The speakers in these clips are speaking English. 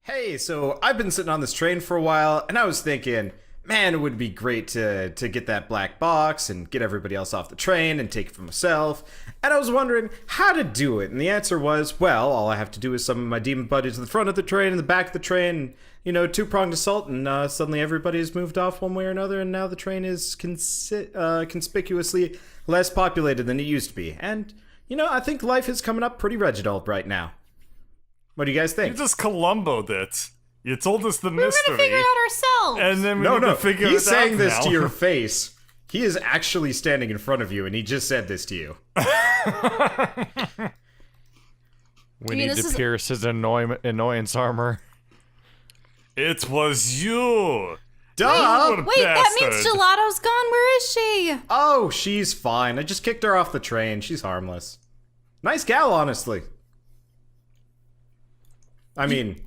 Hey, so I've been sitting on this train for a while, and I was thinking, man, it would be great to get that black box and get everybody else off the train and take it for myself. And I was wondering how to do it, and the answer was, well, all I have to do is summon my demon buddy to the front of the train and the back of the train, two-pronged assault, and suddenly everybody's moved off one way or another, and now the train is conspicuously less populated than it used to be. And, I think life is coming up pretty Reginald right now. What do you guys think? You just Columbo'd it. You told us the mystery. We're gonna figure it out ourselves. And then we need to figure it out. He's saying this now. to your face. He is actually standing in front of you, and he just said this to you. We need to pierce his annoyance armor. It was you. Duh! Wait, that means Gelato's gone. Where is she? Oh, she's fine. I just kicked her off the train. She's harmless. Nice gal, honestly. I mean,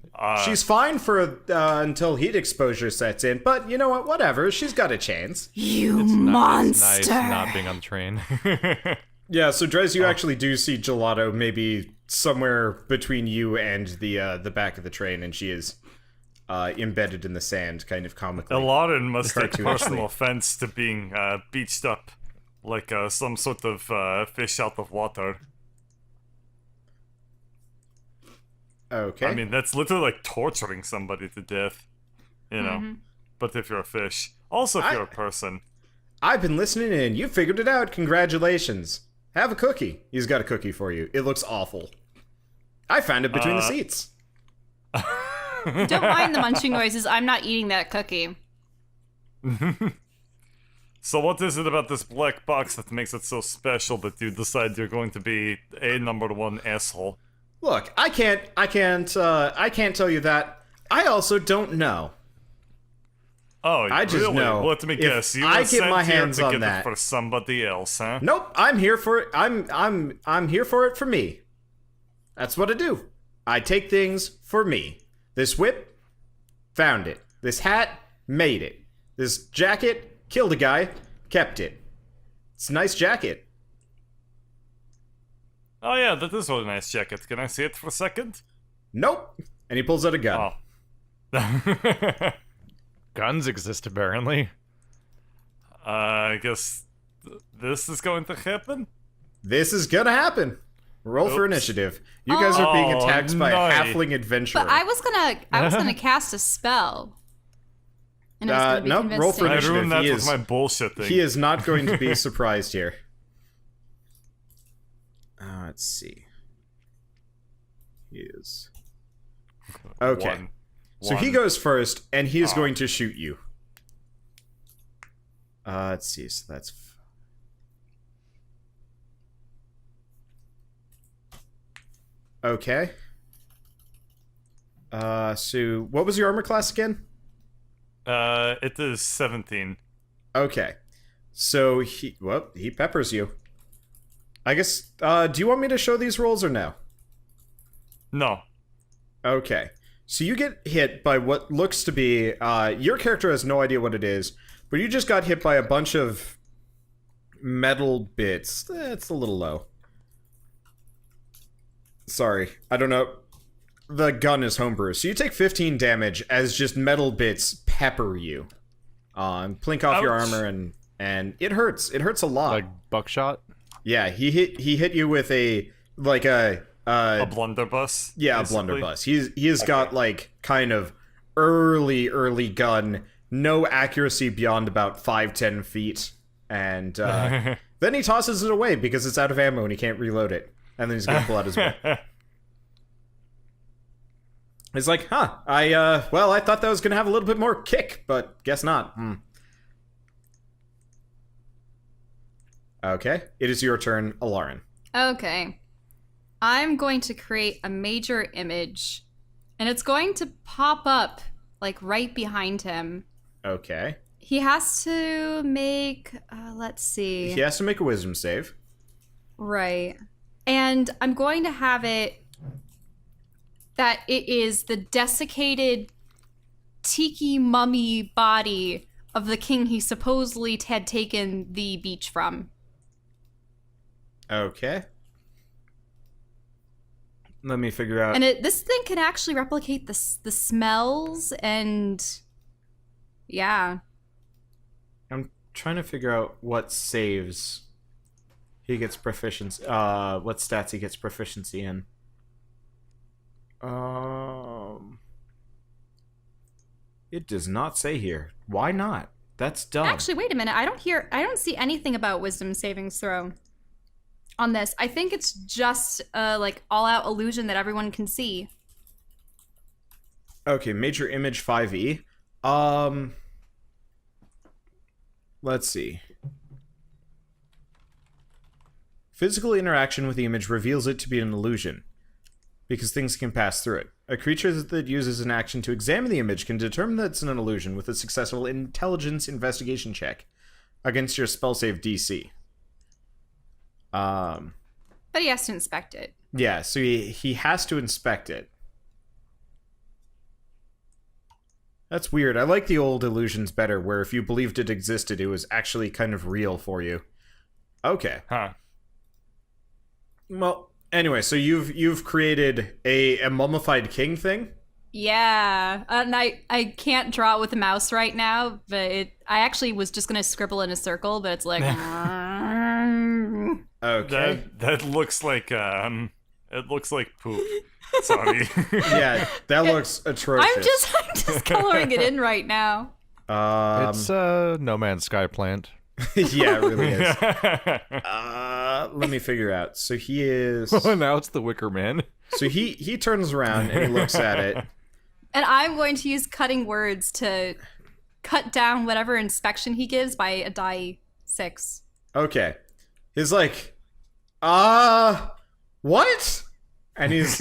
she's fine for until heat exposure sets in, but you know what? Whatever. She's got a chance. You monster! It's nice not being on the train. Yeah, so Drez, you actually do see Gelato maybe somewhere between you and the back of the train, and she is embedded in the sand, kind of comically. Aladdin must take Cartoonishly. personal offense to being beached up like some sort of fish out of water. Okay. I mean, that's literally like torturing somebody to death, you know. But if you're a fish, also if you're a person. I've been listening and you figured it out. Congratulations. Have a cookie. He's got a cookie for you. It looks awful. I found it between the seats. Don't mind the munching noises. I'm not eating that cookie. So what is it about this black box that makes it so special that you decide you're going to be a #1 asshole? Look, I can't tell you that. I also don't know. Oh, I just really? know Let me if guess. You I were get sent my here hands to on get that. it for somebody else, huh? Nope, I'm here for it. I'm here for it for me. That's what I do. I take things for me. This whip, found it. This hat, made it. This jacket, killed a guy, kept it. It's a nice jacket. Oh yeah, that is a nice jacket. Can I see it for a second? Nope. And he pulls out a gun. Oh. Guns exist, apparently. I guess this is going to happen? This is gonna happen. Roll for Oops. initiative. You guys are being Oh, attacked by no. a halfling adventurer. But I was gonna cast a spell. And it was gonna be no, roll for convincing. I initiative. ruined that He with is- my bullshit thing. He is not going to be surprised here. Let's see. He is. Okay. One. So he One. goes first, and he is going to shoot you. Let's see. So that's. Okay. So what was your armor class again? It is 17. Okay. So he peppers you. I guess, do you want me to show these rolls or no? No. Okay. So you get hit by what looks to be, your character has no idea what it is, but you just got hit by a bunch of metal bits. It's a little low. Sorry. I don't know. The gun is homebrew. So you take 15 damage as just metal bits pepper you. Plink off your Ouch. armor and it hurts. It hurts a lot. Like buckshot? Yeah, he hit you with a blunderbuss? yeah, basically? a blunderbuss. He has got like kind of early gun, no accuracy beyond about 5-10 feet, and then he tosses it away because it's out of ammo and he can't reload it, and then he's gonna pull out his whip. It's like, I thought that was gonna have a little bit more kick, but guess not. Okay, it is your turn, Alarin. Okay. I'm going to create a major image, and it's going to pop up, like, right behind him. Okay. He has to make, let's see. He has to make a wisdom save. Right. And I'm going to have it that it is the desiccated tiki mummy body of the king he supposedly had taken the beach from. Okay. Let me figure out. And this thing can actually replicate the smells and yeah. I'm trying to figure out what saves he gets proficiency. What stats he gets proficiency in. It does not say here. Why not? That's dumb. Actually, wait a minute. I don't see anything about wisdom savings throw on this. I think it's just like all-out illusion that everyone can see. Okay, major image 5e. Let's see. Physical interaction with the image reveals it to be an illusion, because things can pass through it. A creature that uses an action to examine the image can determine that it's an illusion with a successful intelligence investigation check against your spell save DC. But he has to inspect it. Yeah, so he has to inspect it. That's weird. I like the old illusions better, where if you believed it existed, it was actually kind of real for you. Okay. Huh. Well, anyway, so you've created a mummified king thing? Yeah, and I can't draw it with a mouse right now, but I actually was just gonna scribble in a circle, but it's like Okay. That looks like it looks like poop. Sorry. Yeah, that looks atrocious. I'm just coloring it in right now. It's a No Man's Sky plant. Yeah, it really is. Let me figure out. So he is. Now it's the Wicker Man. So he turns around and he looks at it. And I'm going to use cutting words to cut down whatever inspection he gives by a die 6. Okay. He's like, what? And he's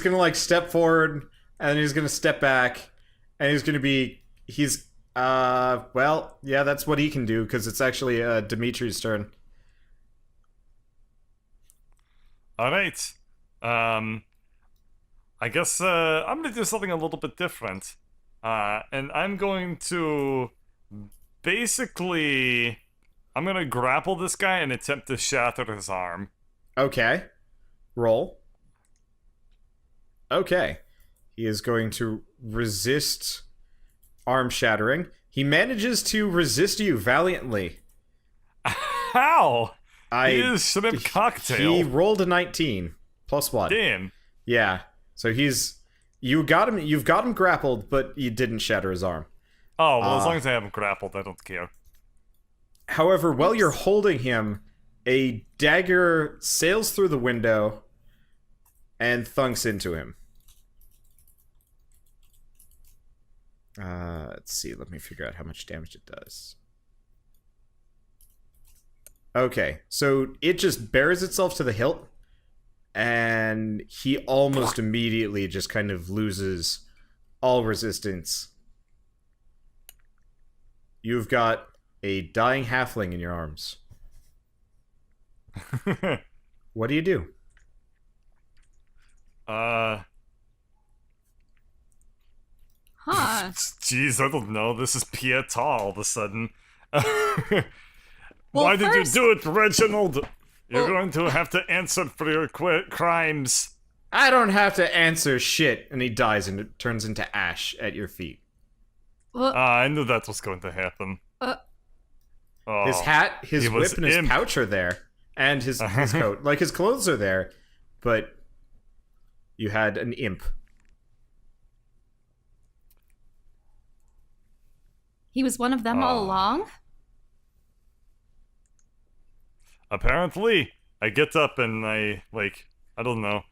gonna like step forward, and he's gonna step back, and well, yeah, that's what he can do, because it's actually Dimitri's turn. Alright. I guess I'm gonna do something a little bit different. And I'm going to basically I'm gonna grapple this guy and attempt to shatter his arm. Okay. Roll. Okay. He is going to resist arm shattering. He manages to resist you valiantly. How? He is shrimp cocktail. He rolled a 19 plus 1. Damn. Yeah. So you've got him grappled, but you didn't shatter his arm. Oh, well, as long as I have him grappled, I don't care. However, while you're holding him, a dagger sails through the window and thunks into him. Let's see. Let me figure out how much damage it does. Okay, so it just bares itself to the hilt, and he almost immediately just kind of loses all resistance. You've got a dying halfling in your arms. What do you do? Huh. Jeez, I don't know. This is Pieta all of a sudden. Well, Why did you first- do it, Reginald? You're Well- going to have to answer for your crimes. I don't have to answer shit. And he dies and it turns into ash at your feet. Well, I knew that was going to happen. uh, Oh, His hat, his he was whip, and his imp. pouch are there. And his coat. Like, his clothes are there. But you had an imp. he was one of them all along? Apparently, I get up and I don't know.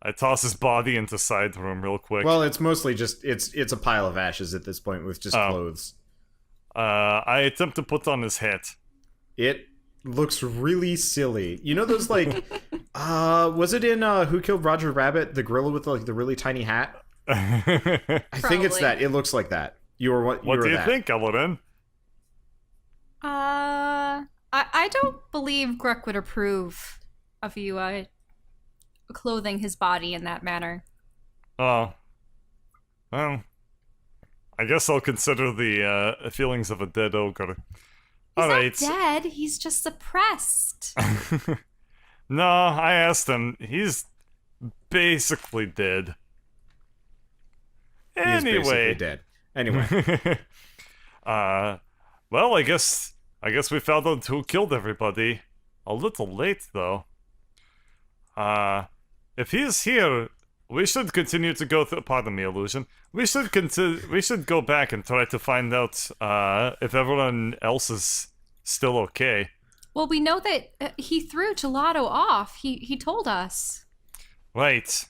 I toss his body into side room real quick. Well, it's mostly just, it's a pile of ashes at this point with just clothes. I attempt to put on his hat. It looks really silly. You know those, like, was it in Who Killed Roger Rabbit, the gorilla with, like, the really tiny hat? I think it's Probably. that. It looks like that. You were what? What were do you that. think, Elodin? I don't believe Gruck would approve of you clothing his body in that manner. Oh. Well, I guess I'll consider the feelings of a dead ogre. He's Alright. not dead. He's just suppressed. No, I asked him. He's basically dead. He is basically Anyway, dead. Anyway, well, I guess we found out who killed everybody. A little late though. If he is here, we should continue to go through. Pardon me, illusion. We should go back and try to find out if everyone else is still okay. Well, we know that he threw Gelato off. He told us. Right.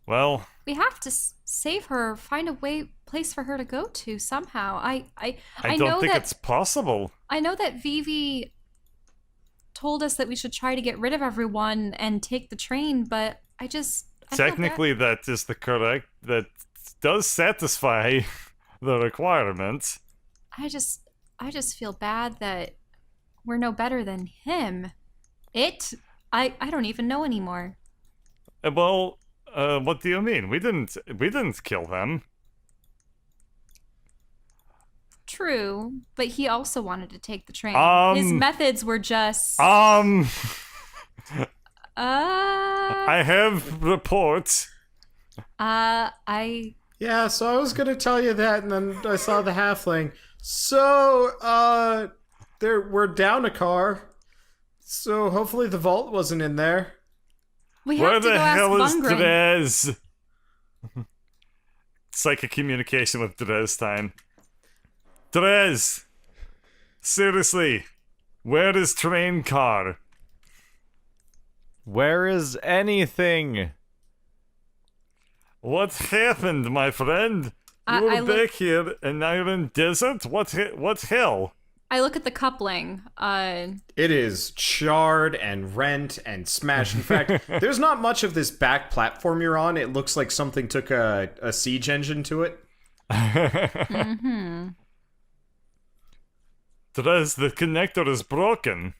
Well, We have to save her, find a place for her to go to somehow. I I know don't think that it's possible. I know that Vivi told us that we should try to get rid of everyone and take the train, but I feel bad. Technically, that is the correct. That does satisfy the requirement. I just feel bad that we're no better than him. I don't even know anymore. Well, what do you mean? We didn't kill them. True, but he also wanted to take the train. His Um, methods were just I have reports. I yeah, so I was gonna tell you that, and then I saw the halfling. So, we're down a car. So hopefully the vault wasn't in there. we Where have to the go ask hell is Bungren. Drez? Psychic communication with Drez time. Drez! Seriously, where is train car? Where is anything? What happened, my friend? You were I look- back here and now you're in desert? What hell? I look at the coupling. It is charred and rent and smashed. In fact, there's not much of this back platform you're on. It looks like something took a siege engine to it. Drez, the connector is broken.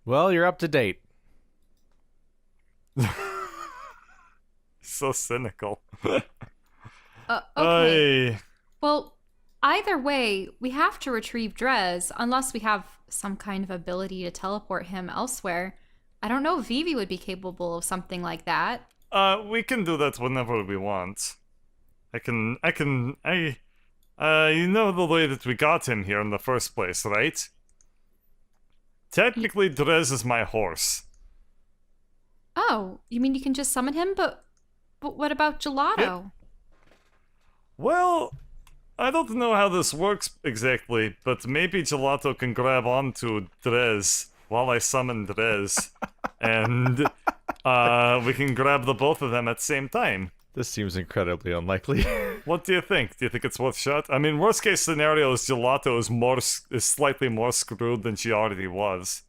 Well, you're up to date. So cynical. Okay. Ay. Well, either way, we have to retrieve Drez unless we have some kind of ability to teleport him elsewhere. I don't know if Vivi would be capable of something like that. We can do that whenever we want. You know the way that we got him here in the first place, right? Technically, Drez is my horse. Oh, you mean you can just summon him? But what about Gelato? Well, I don't know how this works exactly, but maybe Gelato can grab onto Drez while I summon Drez, and we can grab the both of them at the same time. This seems incredibly unlikely. What do you think? Do you think it's worth a shot? I mean, worst case scenario is Gelato is slightly more screwed than she already was,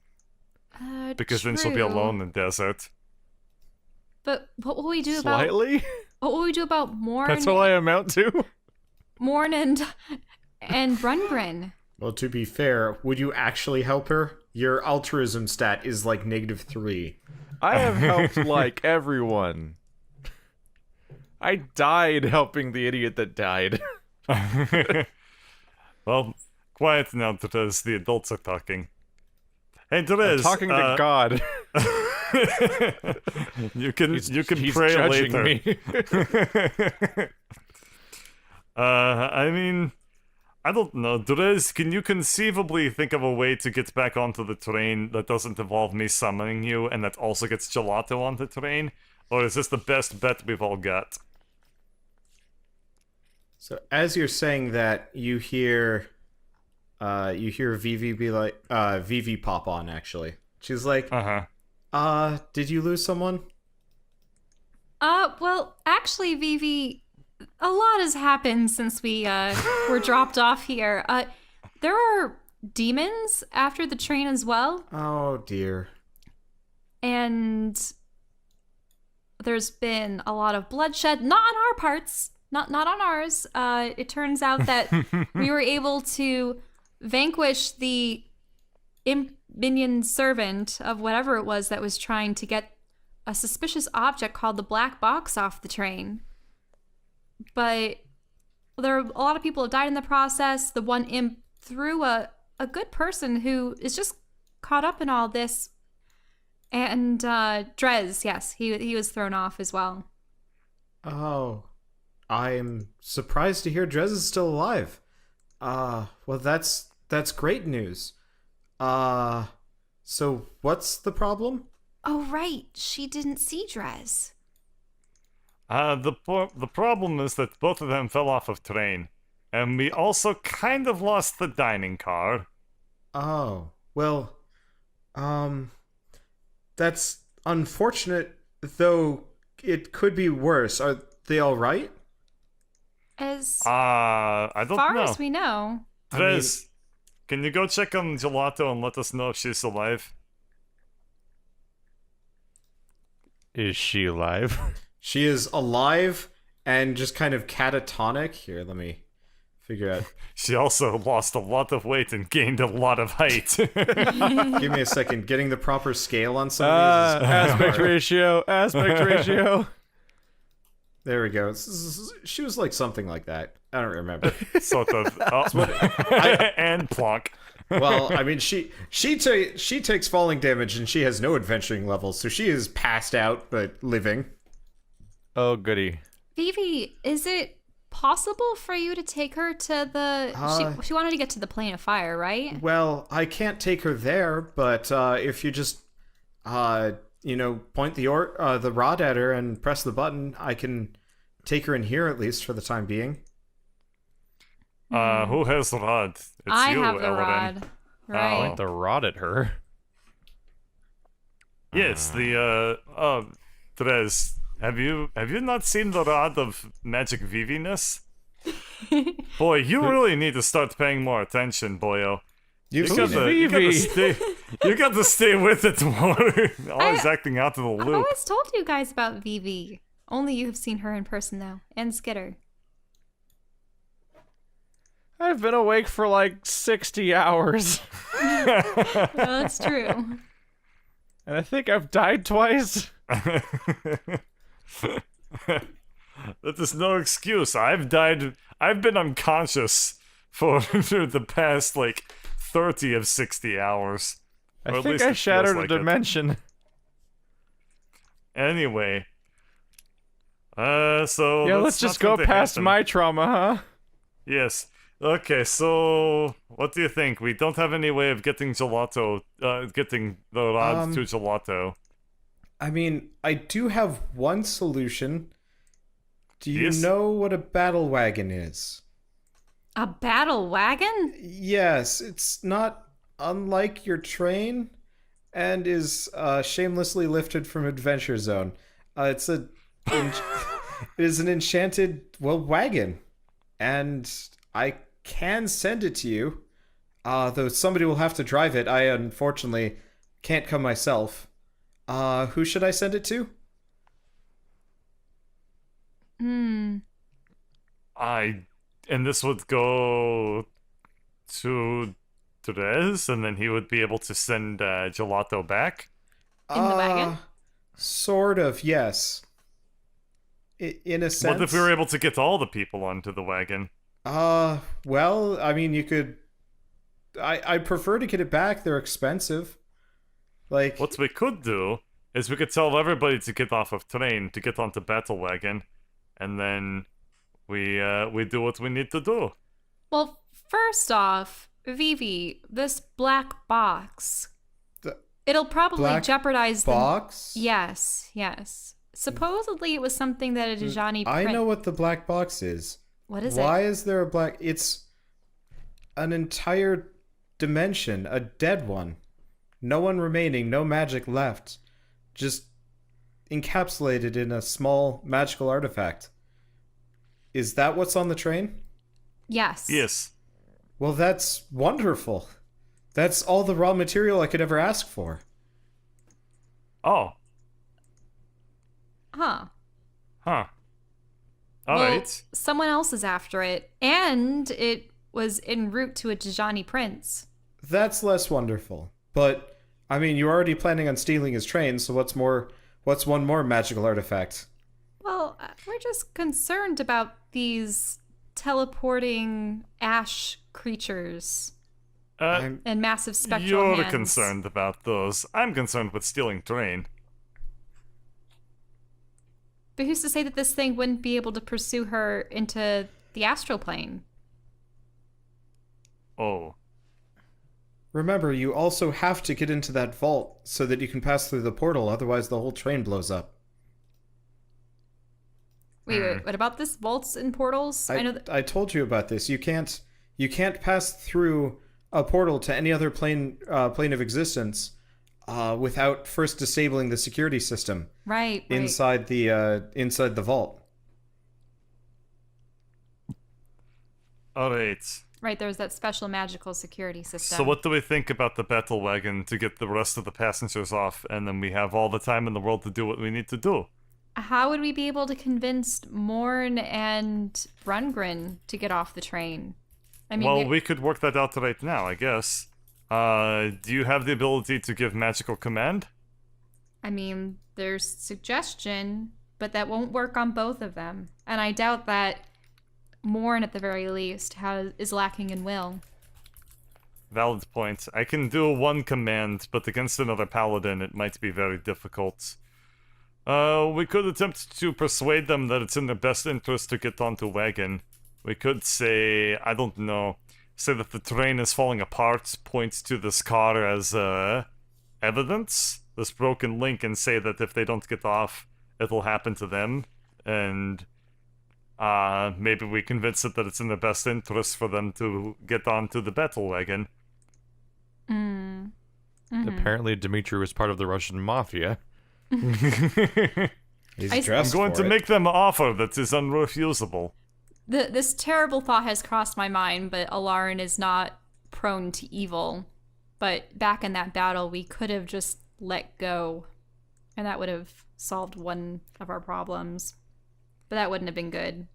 because then she'll be True. alone in the desert. But what will we do about Slightly? what will we do about Morn? That's all I amount to? Morn and Brungren? Well, to be fair, would you actually help her? Your altruism stat is like -3. I have helped, like, everyone. I died helping the idiot that died. Well, quiet now, Drez. The adults are talking. Hey, Drez. I'm talking to God. You can He's pray judging later. me. I mean, I don't know. Drez, can you conceivably think of a way to get back onto the train that doesn't involve me summoning you and that also gets Gelato on the train? Or is this the best bet we've all got? So as you're saying that, you hear Vivi be like, Vivi pop on, actually. She's like, did you lose someone? Well, actually, Vivi, a lot has happened since we were dropped off here. There are demons after the train as well, Oh, dear. and there's been a lot of bloodshed. Not on our parts, not on ours. It turns out that we were able to vanquish the minion servant of whatever it was that was trying to get a suspicious object called the black box off the train. But there are a lot of people have died in the process. The one imp threw a good person who is just caught up in all this. And Drez, yes, he was thrown off as well. Oh, I'm surprised to hear Drez is still alive. Well, that's great news. So what's the problem? Oh, right. She didn't see Drez. The problem is that both of them fell off of train, and we also kind of lost the dining car. Oh, well, that's unfortunate, though it could be worse. Are they all right? As I don't far know. as we know. Trez, can you go check on Gelato and let us know if she's alive? Is she alive? She is alive and just kind of catatonic. Here, let me figure out. She also lost a lot of weight and gained a lot of height. Give me a second. Getting the proper scale on some of these. Aspect ratio. Aspect ratio. There we go. She was like something like that. I don't remember. Sort of. And plonk. Well, I mean, she takes falling damage and she has no adventuring levels, so she is passed out but living. Oh, goody. Vivi, is it possible for you to take her to the... she wanted to get to the plane of fire, right? Well, I can't take her there, but if you just, point the rod at her and press the button, I can take her in here at least for the time being. Who has the rod? It's I you, have the Elodin. rod. Right. Point the rod at her. Yes, Trez, have you not seen the rod of magic Viviness? Boy, you really need to start paying more attention, boyo. You got to stay with it more. Always acting out of the I've loop. always told you guys about Vivi. Only you have seen her in person, though. And Skitter. I've been awake for like 60 hours. Well, that's true. And I think I've died twice. That is no excuse. I've been unconscious for the past, 30 of 60 hours. Or I at think least I it shattered feels a like it. dimension. Anyway. So... Yeah, let's just go past my trauma, huh? Yes. Okay, so... What do you think? We don't have any way of getting Gelato... getting the rod to Gelato. I mean, I do have one solution. Do you Yes? know what a battle wagon is? A battle wagon? Yes, it's not unlike your train and is shamelessly lifted from Adventure Zone. It is an enchanted, wagon. And I can send it to you, though somebody will have to drive it. I unfortunately can't come myself. Who should I send it to? And this would go to Therese, and then he would be able to send Gelato back? In the wagon? Sort of, yes. In a sense. What if we were able to get all the people onto the wagon? Well, I mean, you could... I prefer to get it back. They're expensive. What we could do is we could tell everybody to get off of train, to get onto battle wagon, and then we do what we need to do. Well, first off, Vivi, this black box. It'll probably black jeopardize box? Yes. Supposedly it was something that a Dajani I know what the black box is. What is Why it? is there a black... It's an entire dimension, a dead one. No one remaining, no magic left. Just encapsulated in a small magical artifact. Is that what's on the train? Yes. Yes. Well, that's wonderful. That's all the raw material I could ever ask for. Oh. Huh. All Well, right. someone else is after it, and it was en route to a Dajani prince. That's less wonderful. But, I mean, you're already planning on stealing his train, so what's one more magical artifact? Well, we're just concerned about these teleporting ash creatures. and massive spectral You're hands. concerned about those. I'm concerned with stealing terrain. But who's to say that this thing wouldn't be able to pursue her into the astral plane? Oh. Remember, you also have to get into that vault so that you can pass through the portal, otherwise the whole train blows up. Wait, what about this? Vaults and portals? I know that. I told you about this. You can't pass through a portal to any other plane of existence without first disabling the security system Right. inside the vault. Alright. Right, there's that special magical security system. So what do we think about the battle wagon to get the rest of the passengers off, and then we have all the time in the world to do what we need to do? How would we be able to convince Morn and Brungren to get off the train? I mean, Well, we could work that out right now, I guess. Do you have the ability to give magical command? There's suggestion, but that won't work on both of them. And I doubt that Morn, at the very least, is lacking in will. Valid point. I can do one command, but against another paladin it might be very difficult. We could attempt to persuade them that it's in their best interest to get onto wagon. We could say, I don't know, say that the train is falling apart, point to this car as evidence, this broken link, and say that if they don't get off, it'll happen to them, and maybe we convince it that it's in their best interest for them to get onto the battle wagon. Apparently, Dmitri was part of the Russian mafia. He's I'm dressed I'm going for to it. make them an offer that is unrefusable. This terrible thought has crossed my mind, but Alarin is not prone to evil. But back in that battle, we could have just let go, and that would have solved one of our problems. But that wouldn't have been good.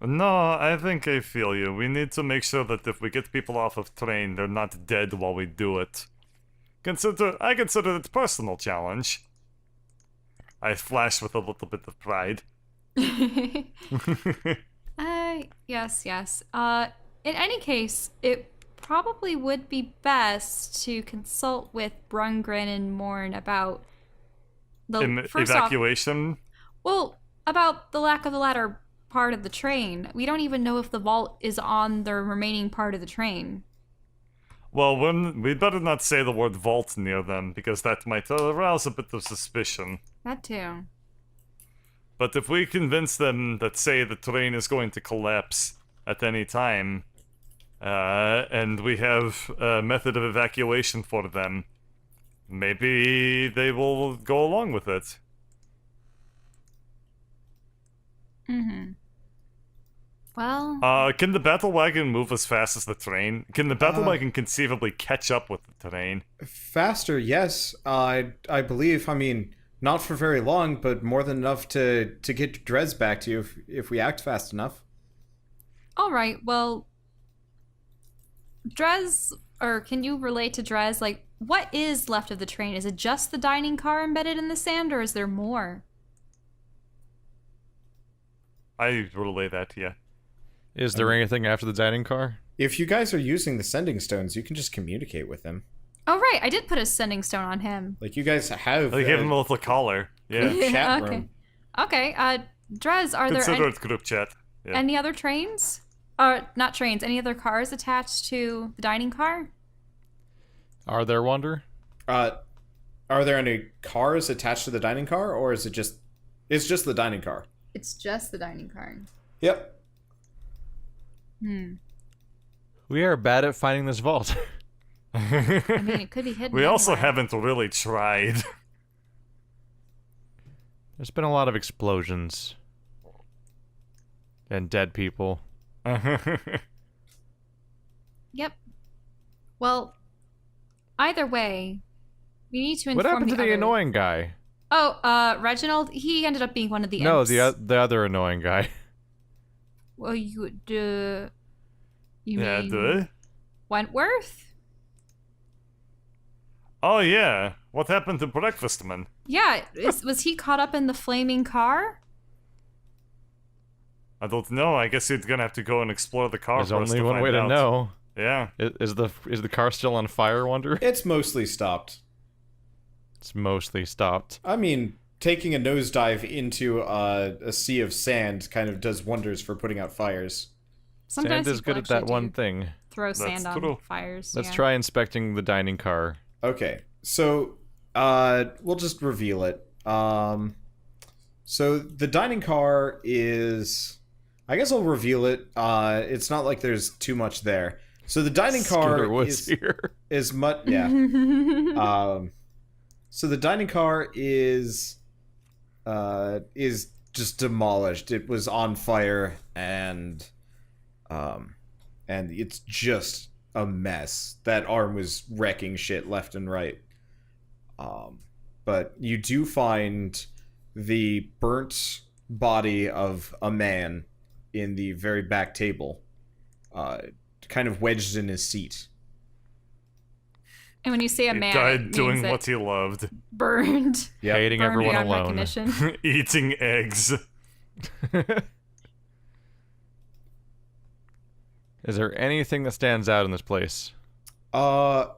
No, I think I feel you. We need to make sure that if we get people off of train, they're not dead while we do it. I consider it a personal challenge. I flash with a little bit of pride. Yes. In any case, it probably would be best to consult with Brungren and Morn about the first off, Evacuation? well, about the lack of the latter part of the train. We don't even know if the vault is on the remaining part of the train. Well, we'd better not say the word vault near them, because that might arouse a bit of suspicion. That too. But if we convince them that, say, the train is going to collapse at any time, and we have a method of evacuation for them, maybe they will go along with it. Well, Can the battle wagon move as fast as the train? Can the battle wagon conceivably catch up with the terrain? Faster, yes. I believe. I mean, not for very long, but more than enough to get Drez back to you if we act fast enough. all right. Well, Drez, or can you relate to Drez? Like, what is left of the train? Is it just the dining car embedded in the sand, or is there more? I relay that to you. Is there anything after the dining car? If you guys are using the sending stones, you can just communicate with him. Oh, right. I did put a sending stone on him. Like, you guys have They give him a little collar. Yeah. chat Okay. room. Okay. Drez, are there Consider it group chat. Yeah. any other trains? Not trains. Any other cars attached to the dining car? Are there, Wonder? Are there any cars attached to the dining car, or is it just... It's just the dining car. It's just the dining car. Yep. We are bad at finding this vault. I mean, it could be hidden. We also anywhere. haven't really tried. There's been a lot of explosions. And dead people. Yep. Well, either way, we need to inform What happened to the other... annoying guy? Oh, Reginald. He ended up being one of the No, imps. the other annoying guy. Well, you Yeah, mean duh. Wentworth? Oh yeah, what happened to Breakfastman? Yeah, was he caught up in the flaming car? I don't know. I guess you're gonna have to go and explore the car There's for us only to one find way to out. know. Yeah. Is the car still on fire, Wonder? It's mostly stopped. It's mostly stopped. I mean, taking a nosedive into a sea of sand kind of does wonders for putting out fires. Sometimes Sand is people good at that actually one do thing. Throw sand on true. fires. Let's yeah. try inspecting the dining car. Okay, so we'll just reveal it. So the dining car is, I guess I'll reveal it. It's not like there's too much there. So the dining car Scooter was here. is much, yeah. So the dining car is just demolished. It was on fire, and it's just a mess. That arm was wrecking shit left and right. But you do find the burnt body of a man in the very back table, kind of wedged in his seat. And when you say a He man, died it doing means what he loved. burned. Yep. Hating Burned everyone beyond alone. recognition. Eating eggs. Is there anything that stands out in this place? Not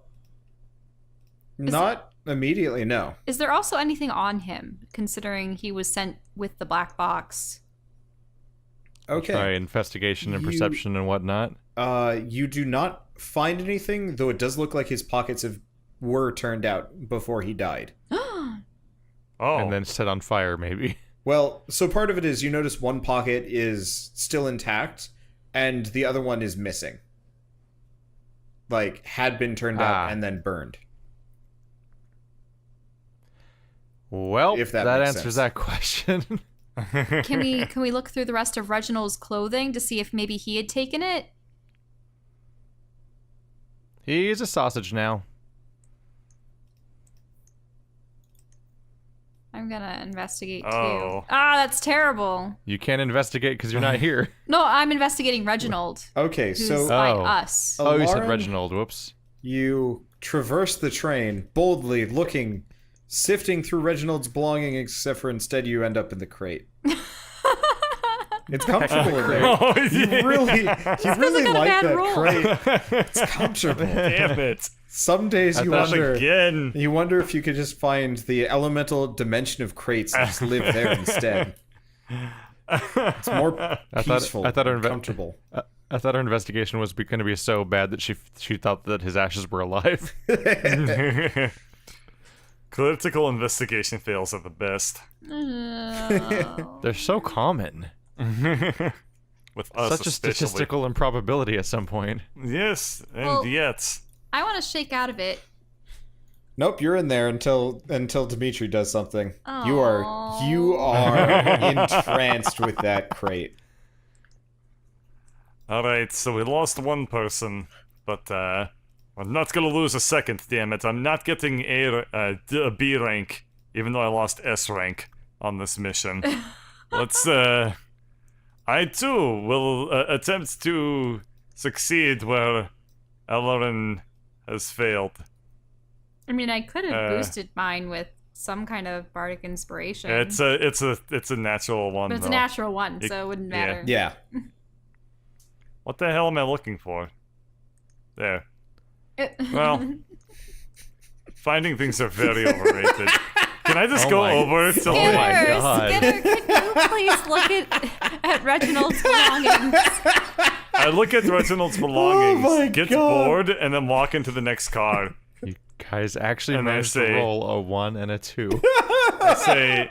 immediately, no. Is there also anything on him, considering he was sent with the black box? Okay. Try investigation and You- perception and whatnot. You do not find anything, though it does look like his pockets were turned out before he died. Oh. And then set on fire, maybe. Well, so part of it is you notice one pocket is still intact, and the other one is missing. Like, had been turned out and then burned. Well, If that that makes answers sense. that question. Can we look through the rest of Reginald's clothing to see if maybe he had taken it? He's a sausage now. I'm gonna investigate too. Oh. Ah, that's terrible. You can't investigate because you're not here. No, I'm investigating Reginald, Okay, who's so like Oh. us. Oh. Oh, you said Lauren? Reginald. Whoops. you traverse the train, boldly looking, sifting through Reginald's belongings, except for instead you end up in the crate. It's comfortable in there. Oh, You yeah. really got a like bad that roll. crate. It's comfortable. Damn it. Some days you thought wonder. Again. You wonder if you could just find the elemental dimension of crates and just live there instead. It's more peaceful I thought and comfortable. I thought her investigation was going to be so bad that she thought that his ashes were alive. Critical investigation fails are the best. Oh. They're so common. With us Such a especially. statistical improbability at some point. Yes, and Well- yet. I want to shake out of it. Nope, you're in there until Dimitri does something. You Aw. are entranced with that crate. Alright, so we lost one person, but we're not gonna lose a second, damn it. I'm not getting a B rank, even though I lost S rank on this mission. Let's, I too will attempt to succeed where Ellerin has failed. I mean, I could have boosted mine with some kind of bardic inspiration. It's a natural one, but it's a though. natural one, so it wouldn't yeah. matter. Yeah. What the hell am I looking for? There. It- Well, finding things are very overrated. Can I just Oh go my- over to Oh my Skinner, God. Skinner, can you please look at Reginald's belongings? I look at Reginald's belongings, Oh my get God. bored, and then walk into the next car. You guys actually And I managed say- to roll a 1 and a 2. I say,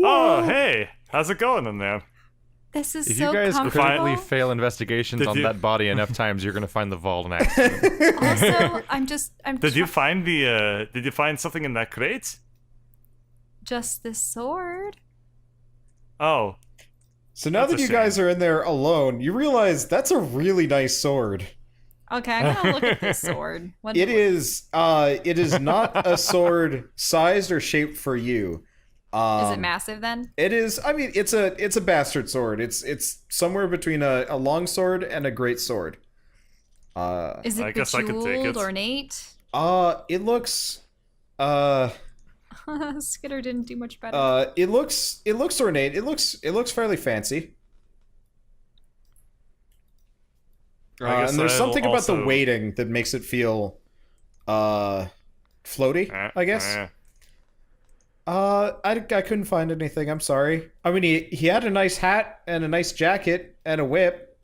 "Oh, hey, how's it going in there?" This is If so you guys comfortable. critically fail investigations Did on you- that body enough times, you're going to find the vault and accident. Also, I'm Did you find the? Did you find something in that crate? just this sword. Oh, So now That's that a you shame. guys are in there alone, you realize that's a really nice sword. Okay, I'm gonna look at this sword. What It is not a sword sized or shaped for you. Is it massive then? It is. I mean, it's a bastard sword. It's somewhere between a long sword and a great sword. Is it I guess I could take bejeweled, it. ornate? It looks. Skitter didn't do much better. It looks ornate. It looks fairly fancy. I guess and there's I'll something about the also- weighting that makes it feel, floaty, I guess. I couldn't find anything. I'm sorry. I mean, he had a nice hat and a nice jacket and a whip.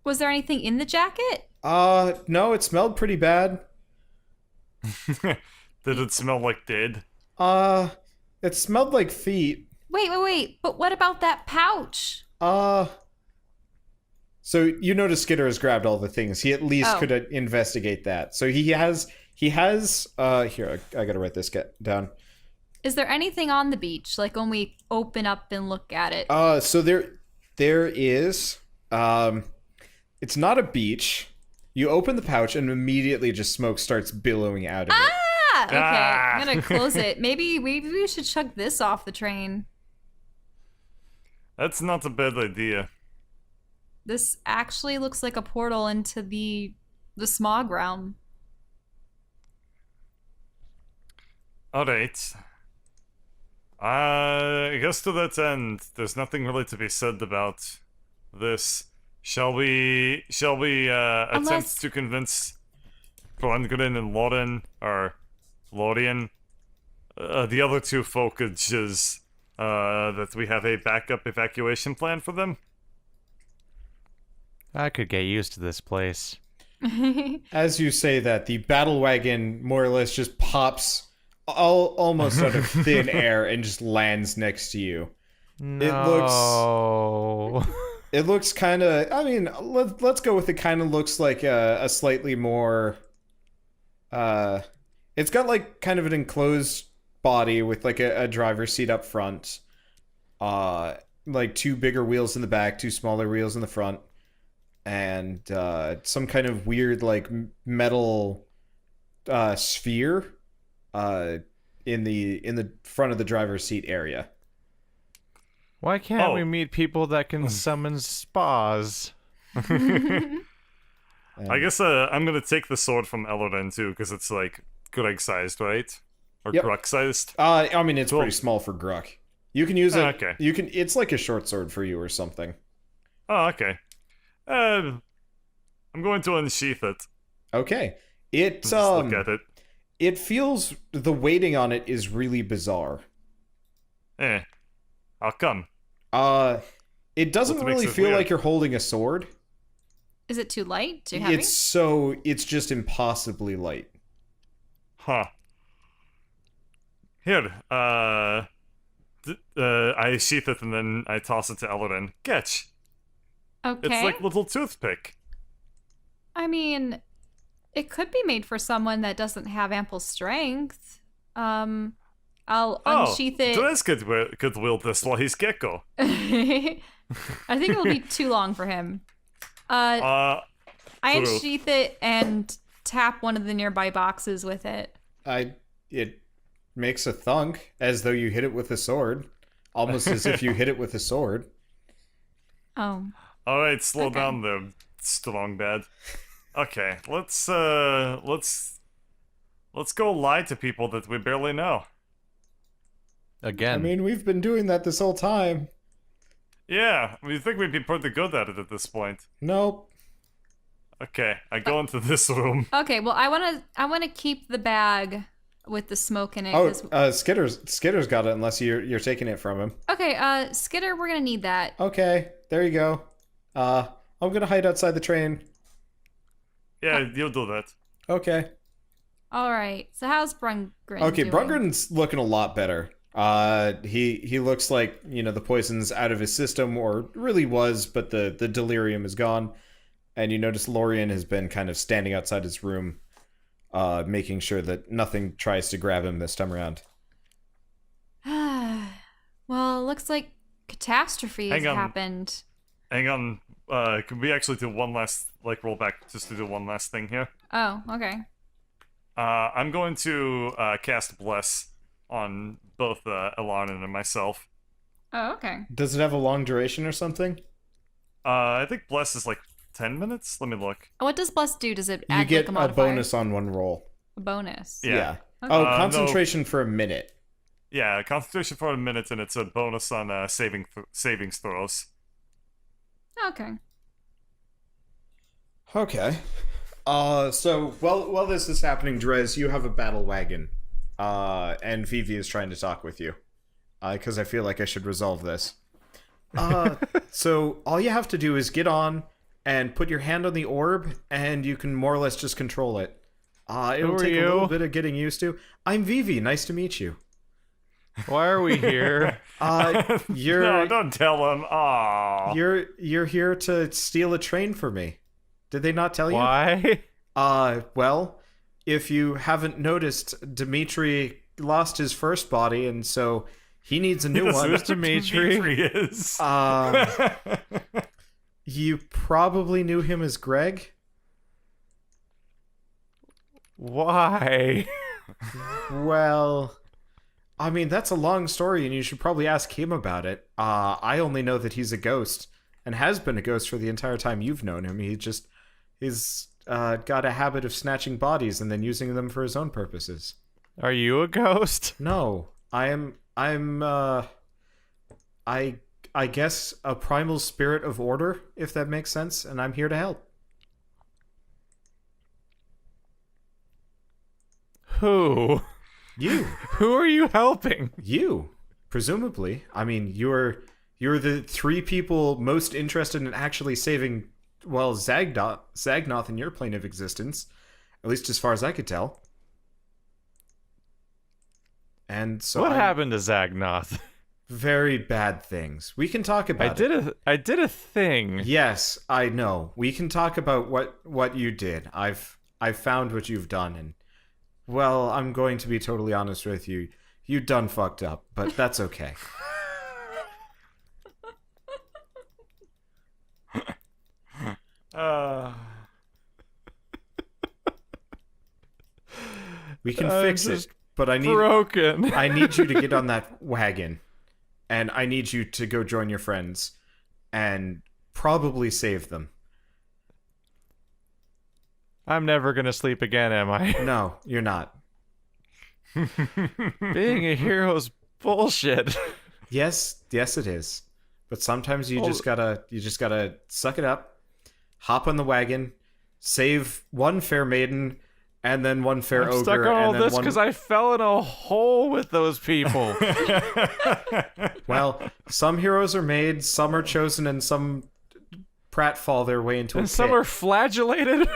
Was there anything in the jacket? No, it smelled pretty bad. Did it smell like dead? It smelled like feet. Wait. But what about that pouch? So you notice Skitter has grabbed all the things. He at least Oh. could investigate that. So he has, here, I gotta write this down. Is there anything on the beach, like when we open up and look at it? So there is, it's not a beach. You open the pouch and immediately just smoke starts billowing out of it. Okay. I'm gonna close it. Maybe we should chug this off the train. That's not a bad idea. This actually looks like a portal into the smog realm. Alright. I guess to that end, there's nothing really to be said about this. Shall we attempt Unless- to convince Brungren and Lorien, the other two folkages, that we have a backup evacuation plan for them? I could get used to this place. As you say that, the battle wagon more or less just pops almost out of thin air and just lands next to you. No. It looks kind of, I mean, let's go with it kind of looks like a slightly more, it's got like kind of an enclosed body with like a driver's seat up front, like two bigger wheels in the back, two smaller wheels in the front, and some kind of weird like metal sphere in the front of the driver's seat area. Why can't Oh. we meet people that can summon spas? And- I guess I'm gonna take the sword from Elodin too, because it's like Greg sized, right? Or Yep. Gruck sized. I mean, it's Cool. pretty small for Gruck. You can use it. Okay. You can. It's like a short sword for you or something. Oh, okay. I'm going to unsheath it. Okay. It Just look at it. it feels the weighting on it is really bizarre. How come? It doesn't What makes really it feel weird? like you're holding a sword. Is it too light? Too heavy? It's just impossibly light. Huh. Here, I sheath it and then I toss it to Elodin. Catch. Okay. It's like little toothpick. I mean, it could be made for someone that doesn't have ample strength. I'll unsheath it. Dress could wield this while he's gecko. I think it'll be too long for him. I True. unsheath it and tap one of the nearby boxes with it. It makes a thunk as though you hit it with a sword, almost as if you hit it with a sword. Oh. Alright, slow Okay. down there, strong bad. Okay, let's go lie to people that we barely know. Again. I mean, we've been doing that this whole time. Yeah, we think we'd be pretty good at it at this point. Nope. Okay, I go into this room. Okay, well I wanna keep the bag with the smoke in it. Oh, 'cause- Skitter's got it unless you're taking it from him. Okay, Skitter, we're gonna need that. Okay, there you go. I'm gonna hide outside the train. Yeah, you'll do that. Okay. Alright. So how's Brungren Okay, doing? Brungren's looking a lot better. He looks like, the poison's out of his system, or really was, but the delirium is gone. And you notice Lorien has been kind of standing outside his room, making sure that nothing tries to grab him this time around. Well, it looks like catastrophe has Hang on. happened. Hang on, can we actually do one last, roll back just to do one last thing here? Oh, okay. I'm going to cast Bless on both Elarnan and myself. Oh, okay. Does it have a long duration or something? I think Bless is 10 minutes? Let me look. What does Bless do? Does it You add get like a a modifier? bonus on one roll. A bonus. Yeah. Okay. Oh, No. concentration for a minute. Yeah, concentration for a minute, and it's a bonus on savings throws. Okay. Okay. So while this is happening, Drez, you have a battle wagon. And Vivi is trying to talk with you. Because I feel like I should resolve this. So all you have to do is get on and put your hand on the orb, and you can more or less just control it. It'll Who are take a you? little bit of getting used to. I'm Vivi. Nice to meet you. Why are we here? You're No, don't tell him. Aww. you're here to steal a train for me. Did they not tell you? Why? Well, if you haven't noticed, Dimitri lost his first body, and so he needs a new one. Who's Dimitri? is. You probably knew him as Greg. Why? Well, I mean, that's a long story, and you should probably ask him about it. I only know that he's a ghost, and has been a ghost for the entire time you've known him. He's got a habit of snatching bodies and then using them for his own purposes. Are you a ghost? No, I'm I guess a primal spirit of order, if that makes sense, and I'm here to help. Who? You. Who are you helping? You, presumably. I mean, you're the three people most interested in actually saving, well, Zagnoth in your plane of existence, at least as far as I could tell. And so What happened to Zagnoth? Very bad things. We can talk about it. I did a thing. Yes, I know. We can talk about what you did. I've found what you've done, and well, I'm going to be totally honest with you. You done fucked up, but that's okay. We can fix it, just but I need Broken. I need you to get on that wagon, and I need you to go join your friends and probably save them. I'm never gonna sleep again, am I? No, you're not. Being a hero's bullshit. Yes, it is. But sometimes you just gotta suck it up, hop on the wagon, save one fair maiden, and then one fair I'm ogre. stuck on all and then this one... because I fell in a hole with those people. Well, some heroes are made, some are chosen, and some pratfall their way into a And pit. some are flagellated.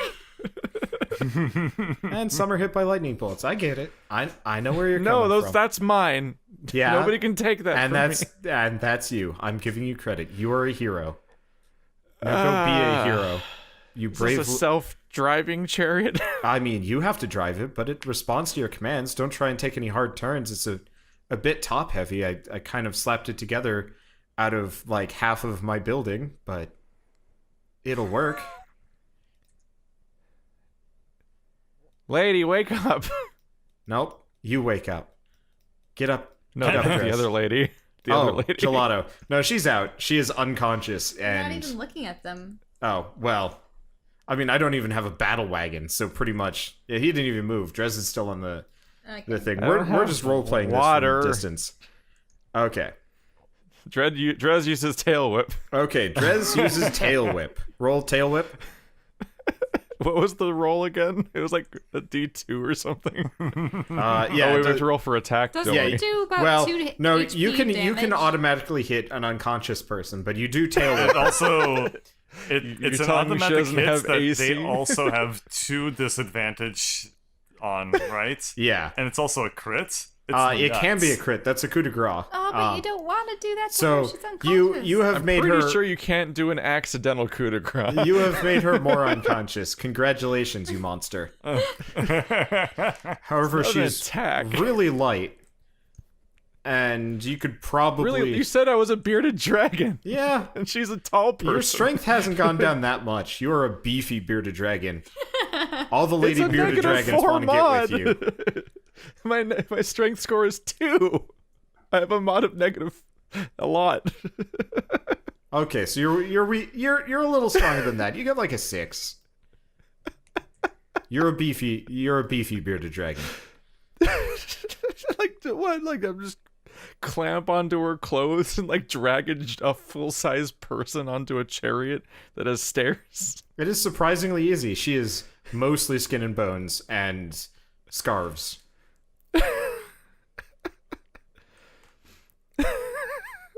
And some are hit by lightning bolts. I get it. I know where you're No, coming from. that's mine. Yeah. Nobody can take that And from me. that's you. I'm giving you credit. You are a hero. Now go be a hero. You Is brave. this a self-driving chariot? I mean, you have to drive it, but it responds to your commands. Don't try and take any hard turns. It's a bit top heavy. I kind of slapped it together out of like half of my building, but it'll work. Lady, wake up. Nope. You wake up. Get up. No, Get up, that's the Chris. other lady. The Oh, other lady. Gelato. No, she's out. She is unconscious I'm and not even looking at them. oh, well. I mean, I don't even have a battle wagon, so pretty much yeah, he didn't even move. Drez is still on the Okay. thing. I We're don't have just role playing this water. from distance. Okay. Drez uses tail whip. Okay, Drez uses tail whip. Roll tail whip. What was the roll again? It was like a D2 or something. Yeah, Oh, we have to roll for attack. Doesn't don't it we? do about well, 2 no, HP you can damage? automatically hit an unconscious person, but you do tail It whip. also, it's an telling me she automatic doesn't hit have that AC? they also have 2 disadvantage on, right? Yeah. And it's also a crit. It can be a nuts. crit. That's a coup de grace. Oh, but you don't want to do that to So her. She's unconscious. you have I'm made pretty her sure you can't do an accidental coup de grace. you have made her more unconscious. Congratulations, you monster. However, It's not an she's attack. really light, and you could probably Really? You said I was a bearded dragon. yeah. And she's a tall person. Your strength hasn't gone down that much. You are a beefy bearded dragon. All the lady It's a bearded negative dragons 4 want to mod. get with you. My strength score is 2. I have a mod of negative a lot. Okay, so you're a little stronger than that. You got like a 6. You're a beefy bearded dragon. Like what? Like I'm just clamp onto her clothes and like drag a full-size person onto a chariot that has stairs? It is surprisingly easy. She is mostly skin and bones and scarves.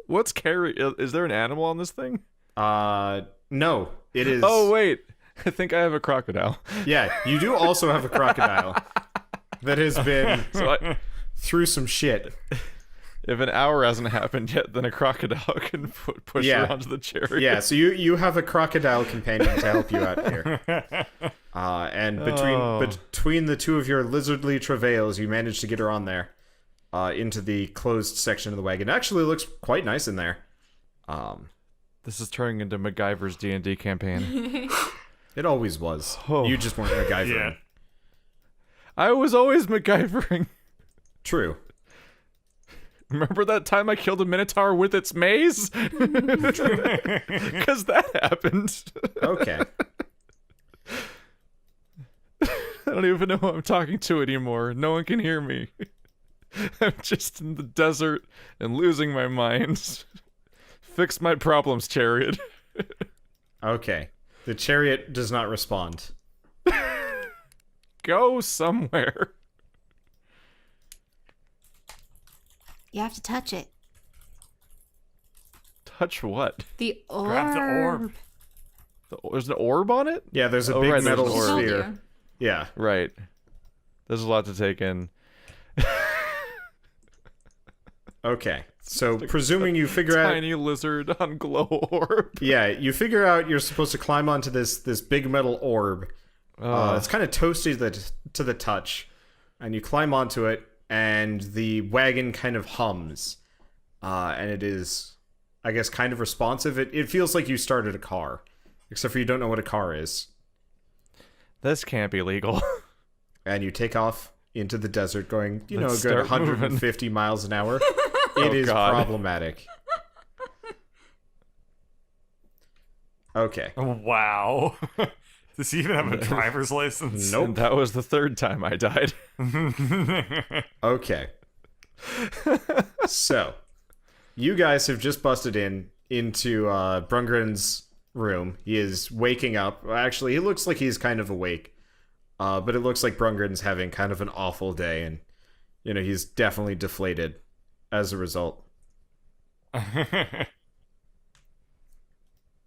What's carry? Is there an animal on this thing? No. It is... Oh, wait. I think I have a crocodile. Yeah, you do also have a crocodile that has been through some shit. If an hour hasn't happened yet, then a crocodile can push her onto the chariot. Yeah, so you have a crocodile companion to help you out here. And between the two of your lizardly travails, you managed to get her on there into the closed section of the wagon. It actually looks quite nice in there. This is turning into MacGyver's D&D campaign. It always was. Oh. You just weren't MacGyvering. Yeah. I was always MacGyvering. True. Remember that time I killed a minotaur with its maze? Because that happened. Okay. I don't even know who I'm talking to anymore. No one can hear me. I'm just in the desert and losing my mind. Fix my problems, chariot. Okay. The chariot does not respond. Go somewhere. You have to touch it. Touch what? The orb. Grab the orb. There's an orb on it? Yeah, there's a Oh, big right, there's metal an orb. Told sphere. you. Yeah. Right. There's a lot to take in. Okay. So, presuming you figure out... Tiny lizard on glow orb. Yeah, you figure out you're supposed to climb onto this big metal orb. It's kind of toasty to the touch. And you climb onto it, and the wagon kind of hums. And it is, I guess, kind of responsive. It feels like you started a car. Except for you don't know what a car is. This can't be legal. And you take off into the desert going, a Let's good start 150 miles an hour. It is God. problematic. Okay. Oh, wow. Does he even have a driver's license? Nope. And that was the third time I died. Okay. So, you guys have just busted into Brungren's room. He is waking up. Actually, he looks like he's kind of awake. But it looks like Brungren's having kind of an awful day, and he's definitely deflated as a result.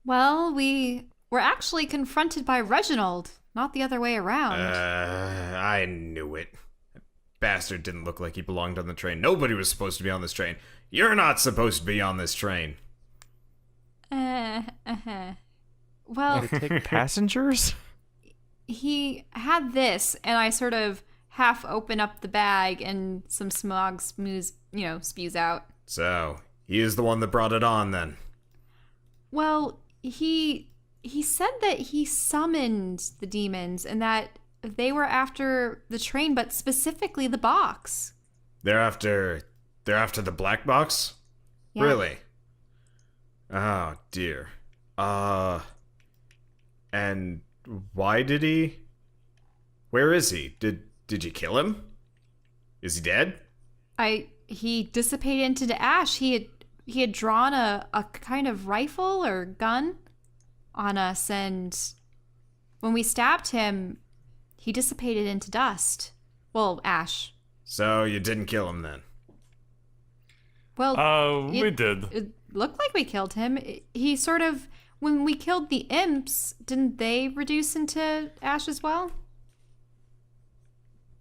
Well, we were actually confronted by Reginald, not the other way around. I knew it. That bastard didn't look like he belonged on the train. Nobody was supposed to be on this train. You're not supposed to be on this train. Well, Take passengers? he had this, and I sort of half open up the bag, and some smog spews out. So, he is the one that brought it on, then. Well, he said that he summoned the demons and that they were after the train, but specifically the box. They're after the black box? Yeah. Really? Oh, dear. And why did he? Where is he? Did you kill him? Is he dead? He dissipated into ash. He had drawn a kind of rifle or gun on us, and when we stabbed him, he dissipated into dust. Well, ash. So you didn't kill him then? Well, we did. It looked like we killed him. He sort of, when we killed the imps, didn't they reduce into ash as well?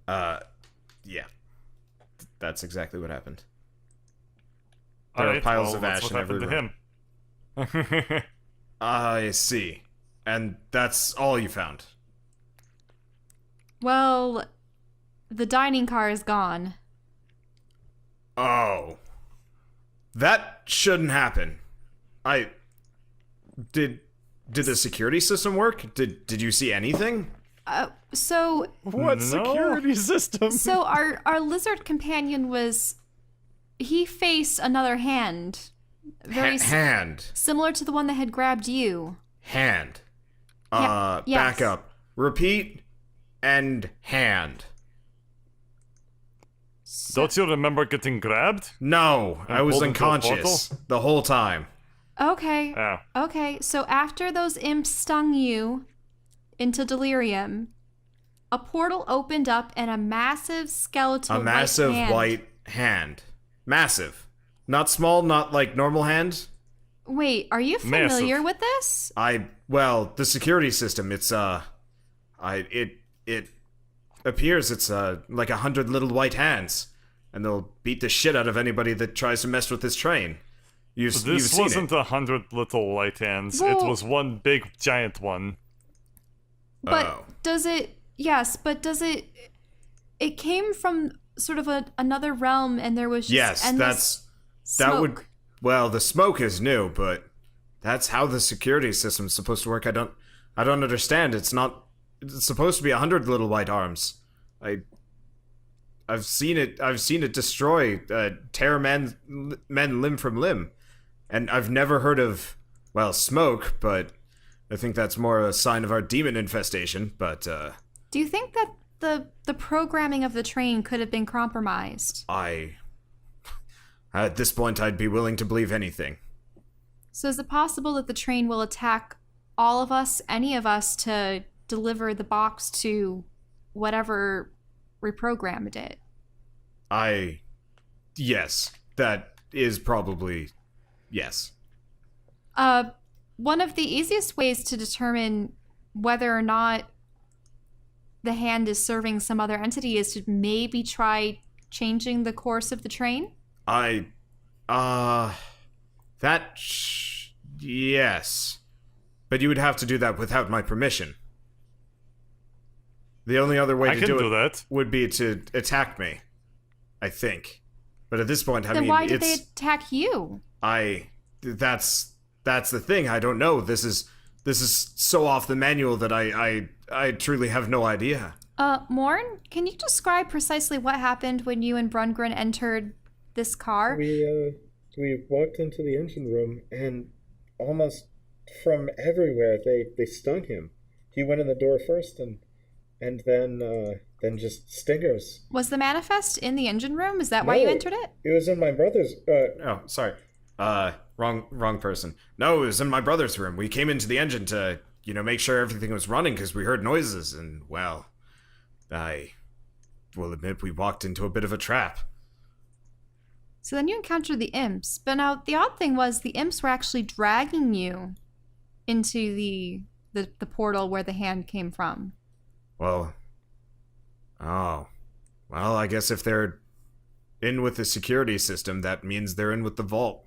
Yeah. That's exactly what happened. There are Alright, piles well, of that's ash what in every happened room. to him. I see. And that's all you found? Well, the dining car is gone. Oh. That shouldn't happen. Did the security system work? Did you see anything? So What No. security system? our lizard companion he faced another hand. Very Hand. similar to the one that had grabbed you. Hand. yes. Back up. Repeat. And hand. Don't you remember getting grabbed? No, I was pulled into a unconscious the whole time. Okay. Oh. Okay, so after those imps stung you into delirium, a portal opened up and a massive skeletal A massive white hand. white hand. Massive. Not small, not like normal hand. Wait, are you familiar with this? Well, the security system, it appears it's like 100 little white hands, and they'll beat the shit out of anybody that tries to mess with this train. You've This seen wasn't it. 100 little light hands. It Well- was one big giant one. But Oh. does it? Yes, but does it? It came from sort of another realm, and there was just Yes, endless that would. smoke. Well, the smoke is new, but that's how the security system's supposed to work. I don't understand. It's supposed to be 100 little white arms. I've seen it destroy, tear men limb from limb, and I've never heard of, well, smoke, but I think that's more a sign of our demon infestation. But Do you think that the programming of the train could have been compromised? at this point, I'd be willing to believe anything. So is it possible that the train will attack all of us, any of us, to deliver the box to whatever reprogrammed it? Yes, that is probably yes. One of the easiest ways to determine whether or not the hand is serving some other entity is to maybe try changing the course of the train. Yes. But you would have to do that without my permission. The only other way I to can do do it that. would be to attack me, I think. But at this point, I Then mean, why did it's they attack you? that's the thing. I don't know. This is so off the manual that I truly have no idea. Morn, can you describe precisely what happened when you and Brungren entered this car? We walked into the engine room, and almost from everywhere they stung him. He went in the door first, and then just stingers. Was the manifest in the engine room? Is that why you No, entered it? It was in my brother's. Oh, sorry. Wrong person. No, it was in my brother's room. We came into the engine to, make sure everything was running because we heard noises, and, well, I will admit we walked into a bit of a trap. So then you encountered the imps. But now the odd thing was the imps were actually dragging you into the portal where the hand came from. Well, I guess if they're in with the security system, that means they're in with the vault.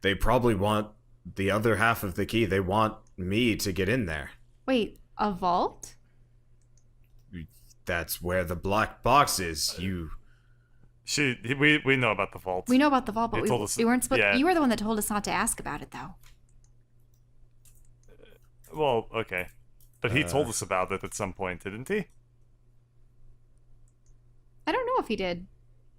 They probably want the other half of the key. They want me to get in there. Wait, a vault? That's where the black box is. We know about the vault. We know about the vault, but They told us- we weren't supposed. yeah. You were the one that told us not to ask about it, though. Well, okay. But he told us about it at some point, didn't he? I don't know if he did.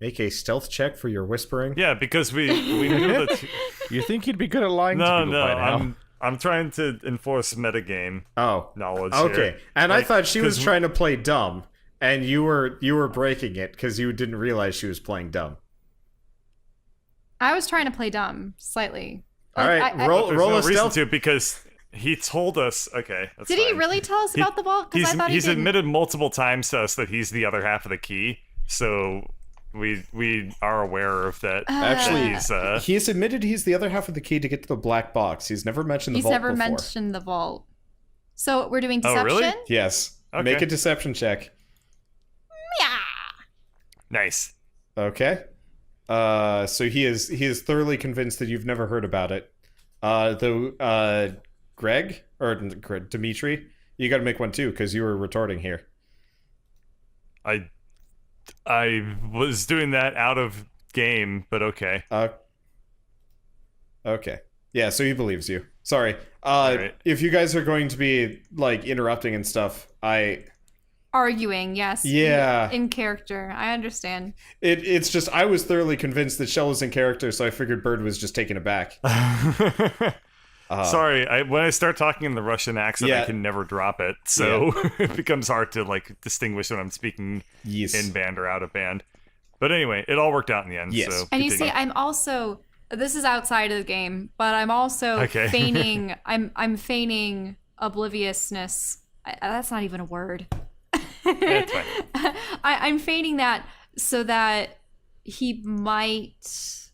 Make a stealth check for your whispering. Yeah, because we knew that. You think he'd be good at lying to No, people by now? I'm trying to enforce metagame Oh, knowledge. okay. here. And I Like, thought she was 'cause trying to play dumb, and you were breaking it because you didn't realize she was playing dumb. I was trying to play dumb slightly. All right, I- roll There's no a reason stealth. to because he told us. Okay, that's Did he fine. really tell us about the vault? Because I thought He's he didn't. admitted multiple times to us that he's the other half of the key, so we are aware of that. Actually, that he's admitted he's the other half of the key to get to the black box. He's never mentioned the He's vault never before. mentioned the vault. So we're doing Oh, deception? really? Yes. Okay. Make a deception check. Yeah. nice. Okay. So he is thoroughly convinced that you've never heard about it. Though, Greg or Dimitri, you got to make one too because you were retorting here. I was doing that out of game, but okay. Okay. Yeah, so he believes you. Sorry. Alright. If you guys are going to be like interrupting and stuff, Arguing, yes. Yeah. In character. I understand. it's just I was thoroughly convinced that Shell was in character, so I figured Bird was just taken aback. Sorry, when I start talking in the Russian accent, Yeah. I can never drop it, so it becomes hard to like distinguish when I'm speaking Yes. in band or out of band. But anyway, it all worked out in the end. Yes. So And you see, continue. I'm also, this is outside of the game, but I'm also Okay. feigning, I'm feigning obliviousness. That's not even a word. It's fine. I'm feigning that so that he might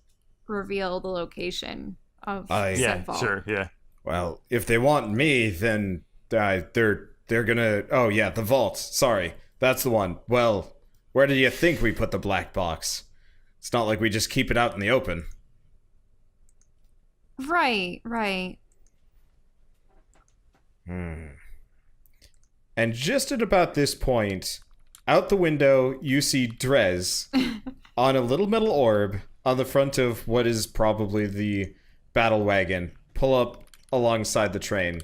reveal the location of I- said Yeah, vault. sure, yeah. Well, if they want me, then they're gonna. Oh yeah, the vault. Sorry, that's the one. Well, where do you think we put the black box? It's not like we just keep it out in the open. Right. And just at about this point, out the window, you see Drez on a little metal orb on the front of what is probably the battle wagon pull up alongside the train.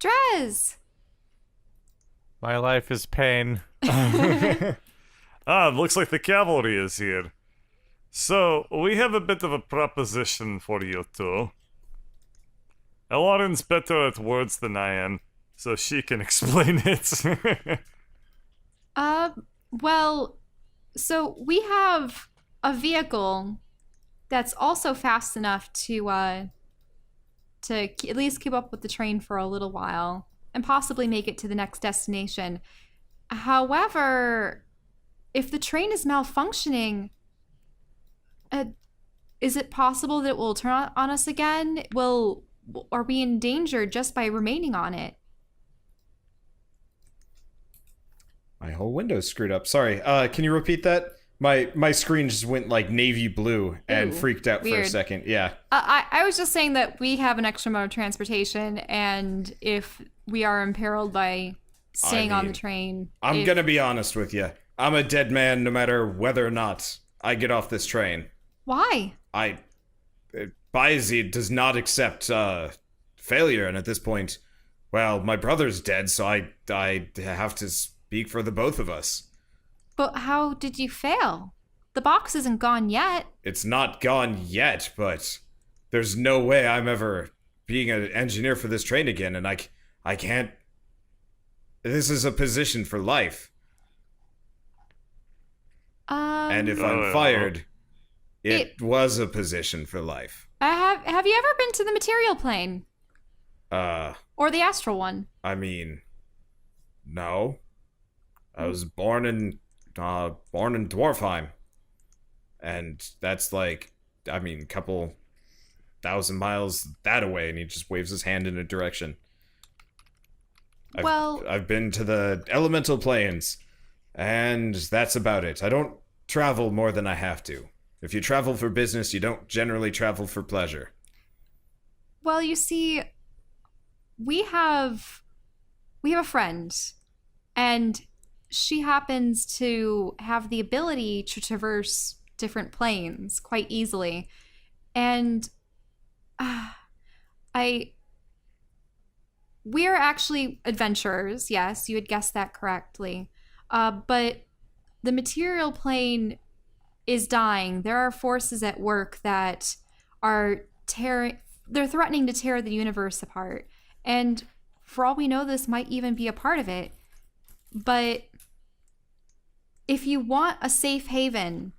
Drez! My life is pain. It looks like the cavalry is here. So, we have a bit of a proposition for you two. Elwarin's better at words than I am, so she can explain it. Well, so we have a vehicle that's also fast enough to at least keep up with the train for a little while and possibly make it to the next destination. However, if the train is malfunctioning, is it possible that it will turn on us again? Are we in danger just by remaining on it? My whole window's screwed up. Sorry. Can you repeat that? My screen just went like navy blue and Ooh, freaked out for a weird. second. Yeah. I was just saying that we have an extra mode of transportation, and if we are imperiled by staying on the mean, train, I'm gonna be honest with you. I'm a dead man no matter whether or not I get off this train. Why? Bayezid does not accept failure, and at this point, well, my brother's dead, so I have to speak for the both of us. But how did you fail? The box isn't gone yet. It's not gone yet, but there's no way I'm ever being an engineer for this train again, and I can't. This is a position for life, and if I'm fired, it was a position for life. Have you ever been to the material plane or the astral one? I mean, no. I was born in Dwarfheim, and that's like, I mean, a couple thousand miles that away. And he just waves his hand in a direction. I've been to the elemental planes, and that's about it. I don't travel more than I have to. If you travel for business, you don't generally travel for pleasure. Well, you see, we have a friend, and she happens to have the ability to traverse different planes quite easily. And we're actually adventurers, yes, you had guessed that correctly. But the material plane is dying. There are forces at work that are they're threatening to tear the universe apart. And for all we know, this might even be a part of it. But if you want a safe haven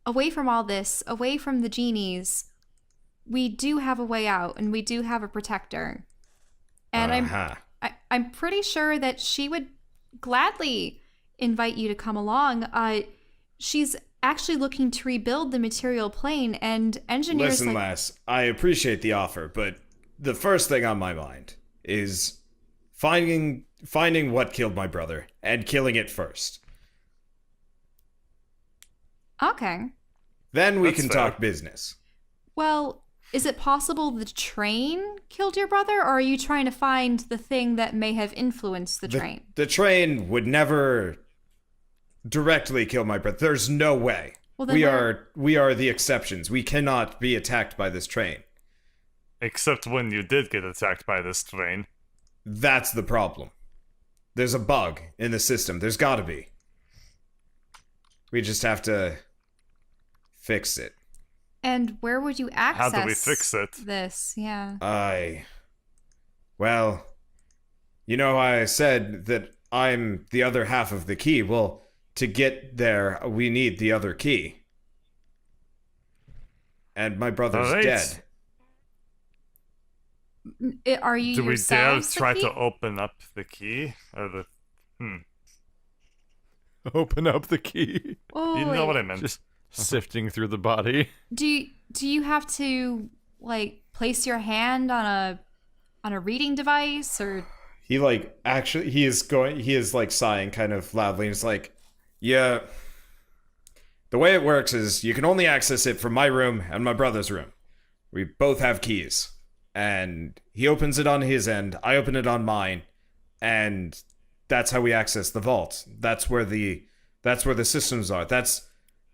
away from all this, away from the genies, we do have a way out, and we do have a protector. And I'm pretty sure that she would gladly invite you to come along. She's actually looking to rebuild the material plane, and engineers Listen, lass, I appreciate the offer, but the first thing on my mind is finding what killed my brother and killing it first. Okay. Then we That's can fair. talk business. Well, is it possible the train killed your brother, or are you trying to find the thing that may have influenced the train? The train would never directly kill my brother. There's no way. Well, then we are the exceptions. We cannot be attacked by this train. Except when you did get attacked by this train. That's the problem. There's a bug in the system. There's gotta be. We just have to fix it. And where would you access How do we fix it? this? Yeah. Well, you know, I said that I'm the other half of the key. Well, to get there, we need the other key. And my brother's Alright. dead. Are you Do we dare yourselves the try key? to open up the key? Or the... Open up the key. Oh, You know what I meant. Just sifting through the body. Do you have to like place your hand on a reading device or? He he is like sighing kind of loudly. He's like, yeah. The way it works is you can only access it from my room and my brother's room. We both have keys. And he opens it on his end, I open it on mine, and that's how we access the vault. That's where the systems are. That's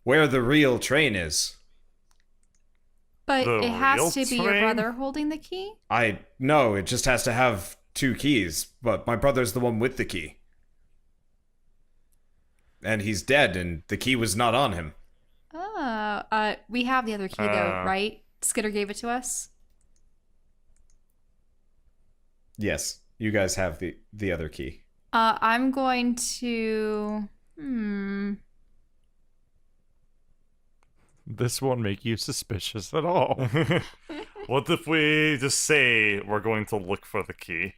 where the real train is. But The it has real to be your train? brother holding the key? No, it just has to have 2 keys, but my brother's the one with the key. And he's dead, and the key was not on him. We have the other key though, right? Skitter gave it to us. Yes, you guys have the other key. I'm going to This won't make you suspicious at all. What if we just say we're going to look for the key?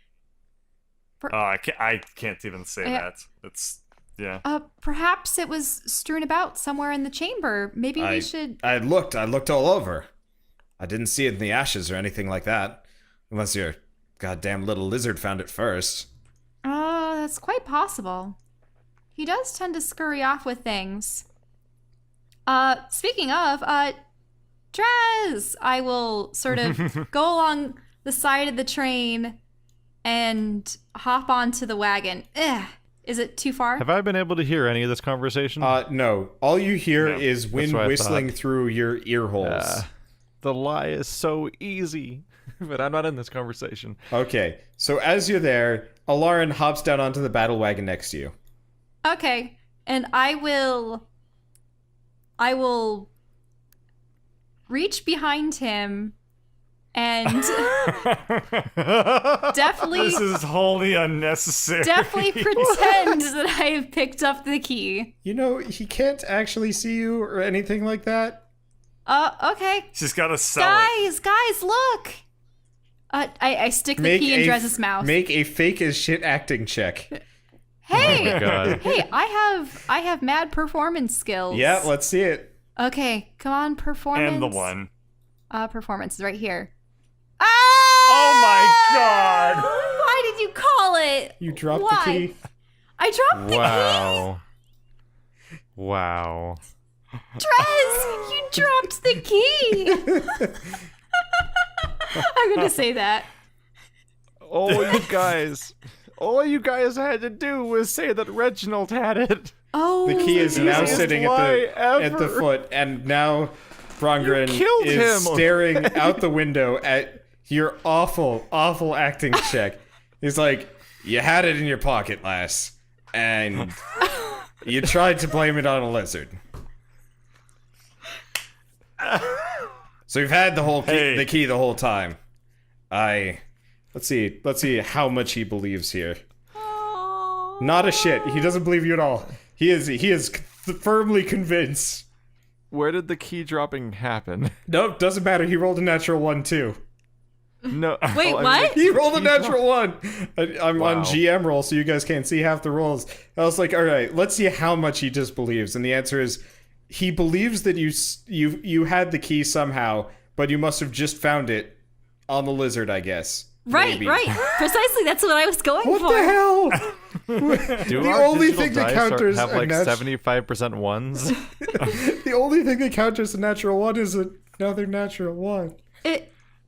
I can't even say that. It's... Yeah. Perhaps it was strewn about somewhere in the chamber. Maybe we should. I looked all over. I didn't see it in the ashes or anything like that. Unless your goddamn little lizard found it first. That's quite possible. He does tend to scurry off with things. Speaking of, Drez, I will sort of go along the side of the train and hop onto the wagon. Is it too far? Have I been able to hear any of this conversation? No. All you hear is wind what I whistling thought. through your ear holes. The lie is so easy, but I'm not in this conversation. Okay, so as you're there, Alarin hops down onto the battle wagon next to you. Okay, and I will reach behind him and definitely This is wholly unnecessary. definitely pretend that I have picked up the key. You know, he can't actually see you or anything like that. Okay. She's got to sell it. Guys, look. I stick the key in Drez's mouth. Make a fake as shit acting check. Hey, God. hey, I have mad performance skills. Yeah, let's see it. Okay, come on, performance. And the one. Performance is right here. Oh my god! Why did you call it? You dropped Why? the key. I dropped the Wow. Wow. key. Drez, you dropped the key. I'm gonna say that. All you guys had to do was say that Reginald had it. Oh, The key is now Easiest sitting lie at the ever. foot, and now Brongren You killed is him. staring out the window at your awful, awful acting check. He's like, "You had it in your pocket, lass, and you tried to blame it on a lizard." So you've had the key the whole time. Let's see how much he believes here. Not a shit. He doesn't believe you at all. He is firmly convinced. Where did the key dropping happen? Nope, doesn't matter. He rolled a natural 1 too. No. Wait, I mean, what? He rolled a natural 1. I'm Wow. on GM roll, so you guys can't see half the rolls. I was like, all right, let's see how much he disbelieves. And the answer is, he believes that you had the key somehow, but you must have just found it on the lizard, I guess. Right, Maybe. right. Precisely. That's what I was going What for. the hell? Do The our only digital thing that dice counters have a like nat- 75% ones? The only thing that counters a natural 1 is another natural 1.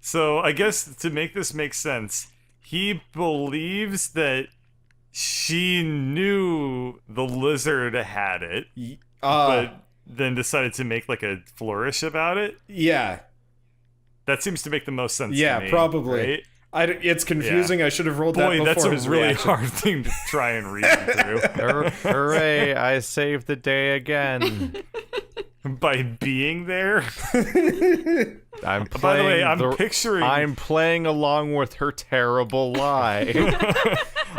So I guess to make this make sense, he believes that she knew the lizard had it, but then decided to make like a flourish about it. Yeah. That seems to make the most sense. Yeah, to me, probably. right? It's confusing. I should have rolled that Boy, before that's a his really reaction. hard thing to try and reason through. Hooray, I saved the day again. by being there. I'm By the way, playing picturing. I'm playing along with her terrible lie.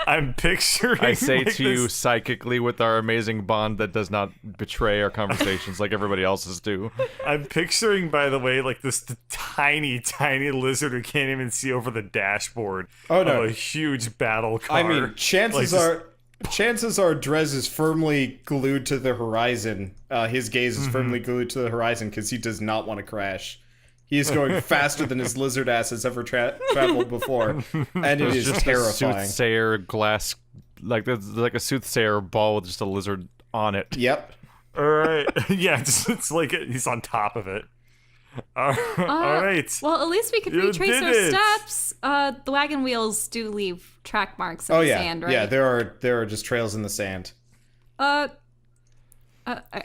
I'm picturing. I say like to you this- psychically with our amazing bond that does not betray our conversations like everybody else's do. I'm picturing, by the way, like this tiny, tiny lizard who can't even see over the dashboard Oh, no. of a huge battle car. I mean, chances Like, are Drez is firmly glued to the horizon. His gaze is firmly glued to the horizon because he does not want to crash. He is going faster than his lizard ass has ever traveled before, and it is Just a terrifying. soothsayer glass, like there's like a soothsayer ball with just a lizard on it. Yep. All right, yeah, it's like he's on top of it. All right. Well, at least we could You retrace did our it. steps. The wagon wheels do leave track marks in Oh the yeah. sand, right? Yeah. There are just trails in the sand.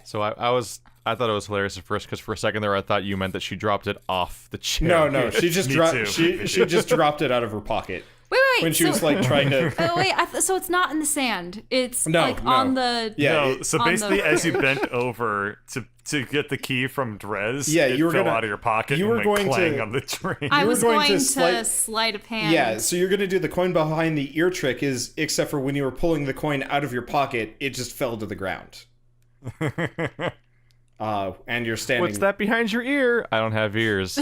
So I thought it was hilarious at first because for a second there I thought you meant that she dropped it off the chair. No. She just Me dropped. too. She just dropped it out of her pocket wait. when she so, was like trying to. Oh wait, so it's not in the sand. It's No, like no. on the. Yeah. No, so on the- basically, as you bent over to get the key from Drez, Yeah, it you were fell gonna- out of your pocket you and were went going clang to- on the train. I You were was going going to to slight- sleight of hand. Yeah, so you're gonna do the coin behind the ear trick is except for when you were pulling the coin out of your pocket, it just fell to the ground. And you're standing. What's that behind your ear? I don't have ears.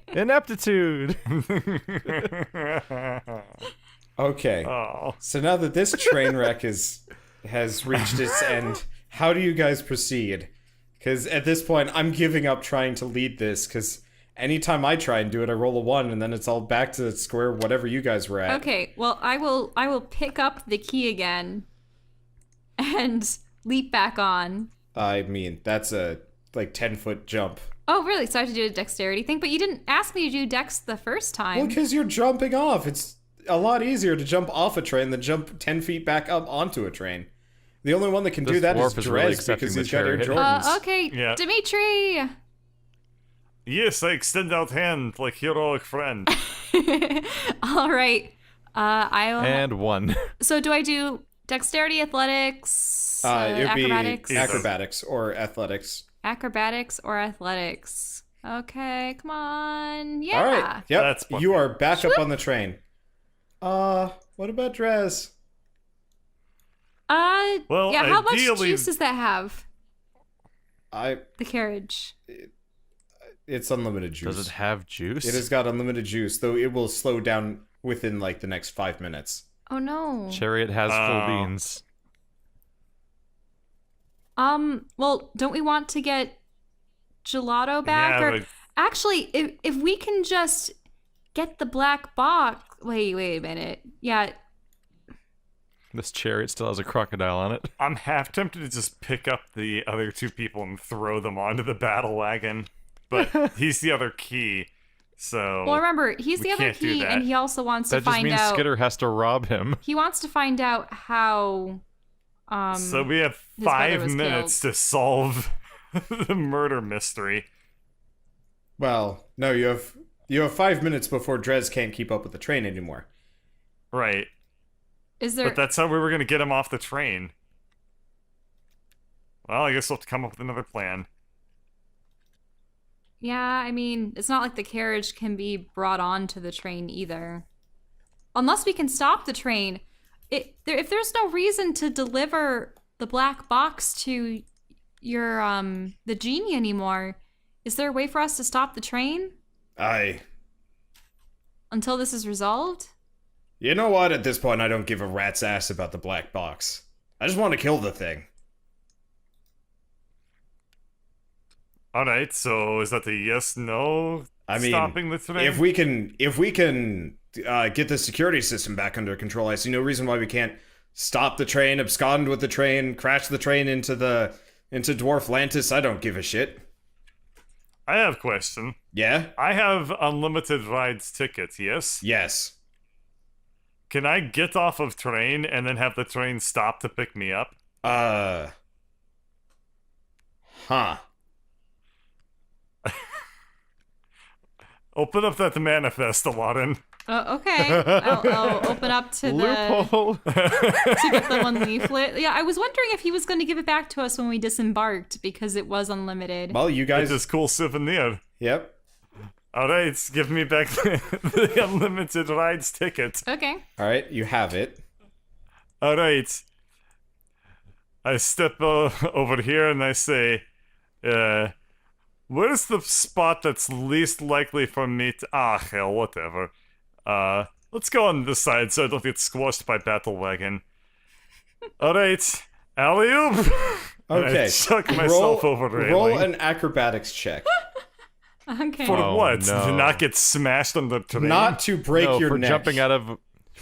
Ineptitude. Okay. Oh. So now that this train wreck has reached its end, how do you guys proceed? Because at this point, I'm giving up trying to lead this. Because anytime I try and do it, I roll a 1, and then it's all back to square whatever you guys were at. Okay, well, I will pick up the key again and leap back on. I mean, that's a like 10-foot jump. Oh, really? So I have to do a dexterity thing? But you didn't ask me to do dex the first time. Well, because you're jumping off. It's a lot easier to jump off a train than jump 10 feet back up onto a train. The only one that can do This that is dwarf is really Drez accepting because the he's got Air chariot. Jordans. Okay, Yeah. Dimitri! Yes, I extend out hand like heroic friend. All right. I'll. And 1. So do I do dexterity, athletics, It would be acrobatics? acrobatics or athletics. Acrobatics or athletics? Okay, come on. Yeah. All right. Yep. That's what- You are back up on the train. What about Drez? Well, yeah, how much ideally- juice does that have? The carriage. It's unlimited juice. Does it have juice? It has got unlimited juice, though it will slow down within like the next 5 minutes. Oh no. Chariot has full Oh. beans. Well, don't we want to get gelato back? Yeah, or but- actually, if we can just get the black box. Wait a minute. Yeah. This chariot still has a crocodile on it. I'm half tempted to just pick up the other 2 people and throw them onto the battle wagon, but he's the other key, so Well, remember, he's we the other can't do key, that. and he also wants That to just find means out. Skitter has to rob him. He wants to find out how. So we have his brother 5 was minutes to solve the murder mystery. Well, no, you have 5 minutes before Drez can't keep up with the train anymore. Right. Is there? But that's how we were going to get him off the train. Well, I guess we'll have to come up with another plan. Yeah, I mean, it's not like the carriage can be brought onto the train either. Unless we can stop the train. If there's no reason to deliver the black box to your the genie anymore, is there a way for us to stop the train until this is resolved? You know what? At this point, I don't give a rat's ass about the black box. I just want to kill the thing. Alright, so is that a yes, no? I mean, stopping the train? if we can get the security system back under control, I see no reason why we can't stop the train, abscond with the train, crash the train into Dwarf Lantis. I don't give a shit. I have a question. Yeah? I have unlimited rides tickets, yes? Yes. Can I get off of train and then have the train stop to pick me up? Huh. Open up that manifest, Aladdin. Okay. I'll open up to Loophole. to get the one leaflet. Yeah, I was wondering if he was going to give it back to us when we disembarked because it was unlimited. Well, you Get guys. this cool souvenir. Yep. Alright, give me back the unlimited rides ticket. Okay. All right, you have it. Alright. I step over here and I say, where's the spot that's least likely for me to... Ah, hell, whatever. Let's go on this side so I don't get squashed by Battle Wagon. Alright, alley-oop! And I Okay. chuck myself over railing. Roll an acrobatics check. Okay. For Oh, what? no. To not get smashed on the train? Not to break No, your for neck. jumping out of a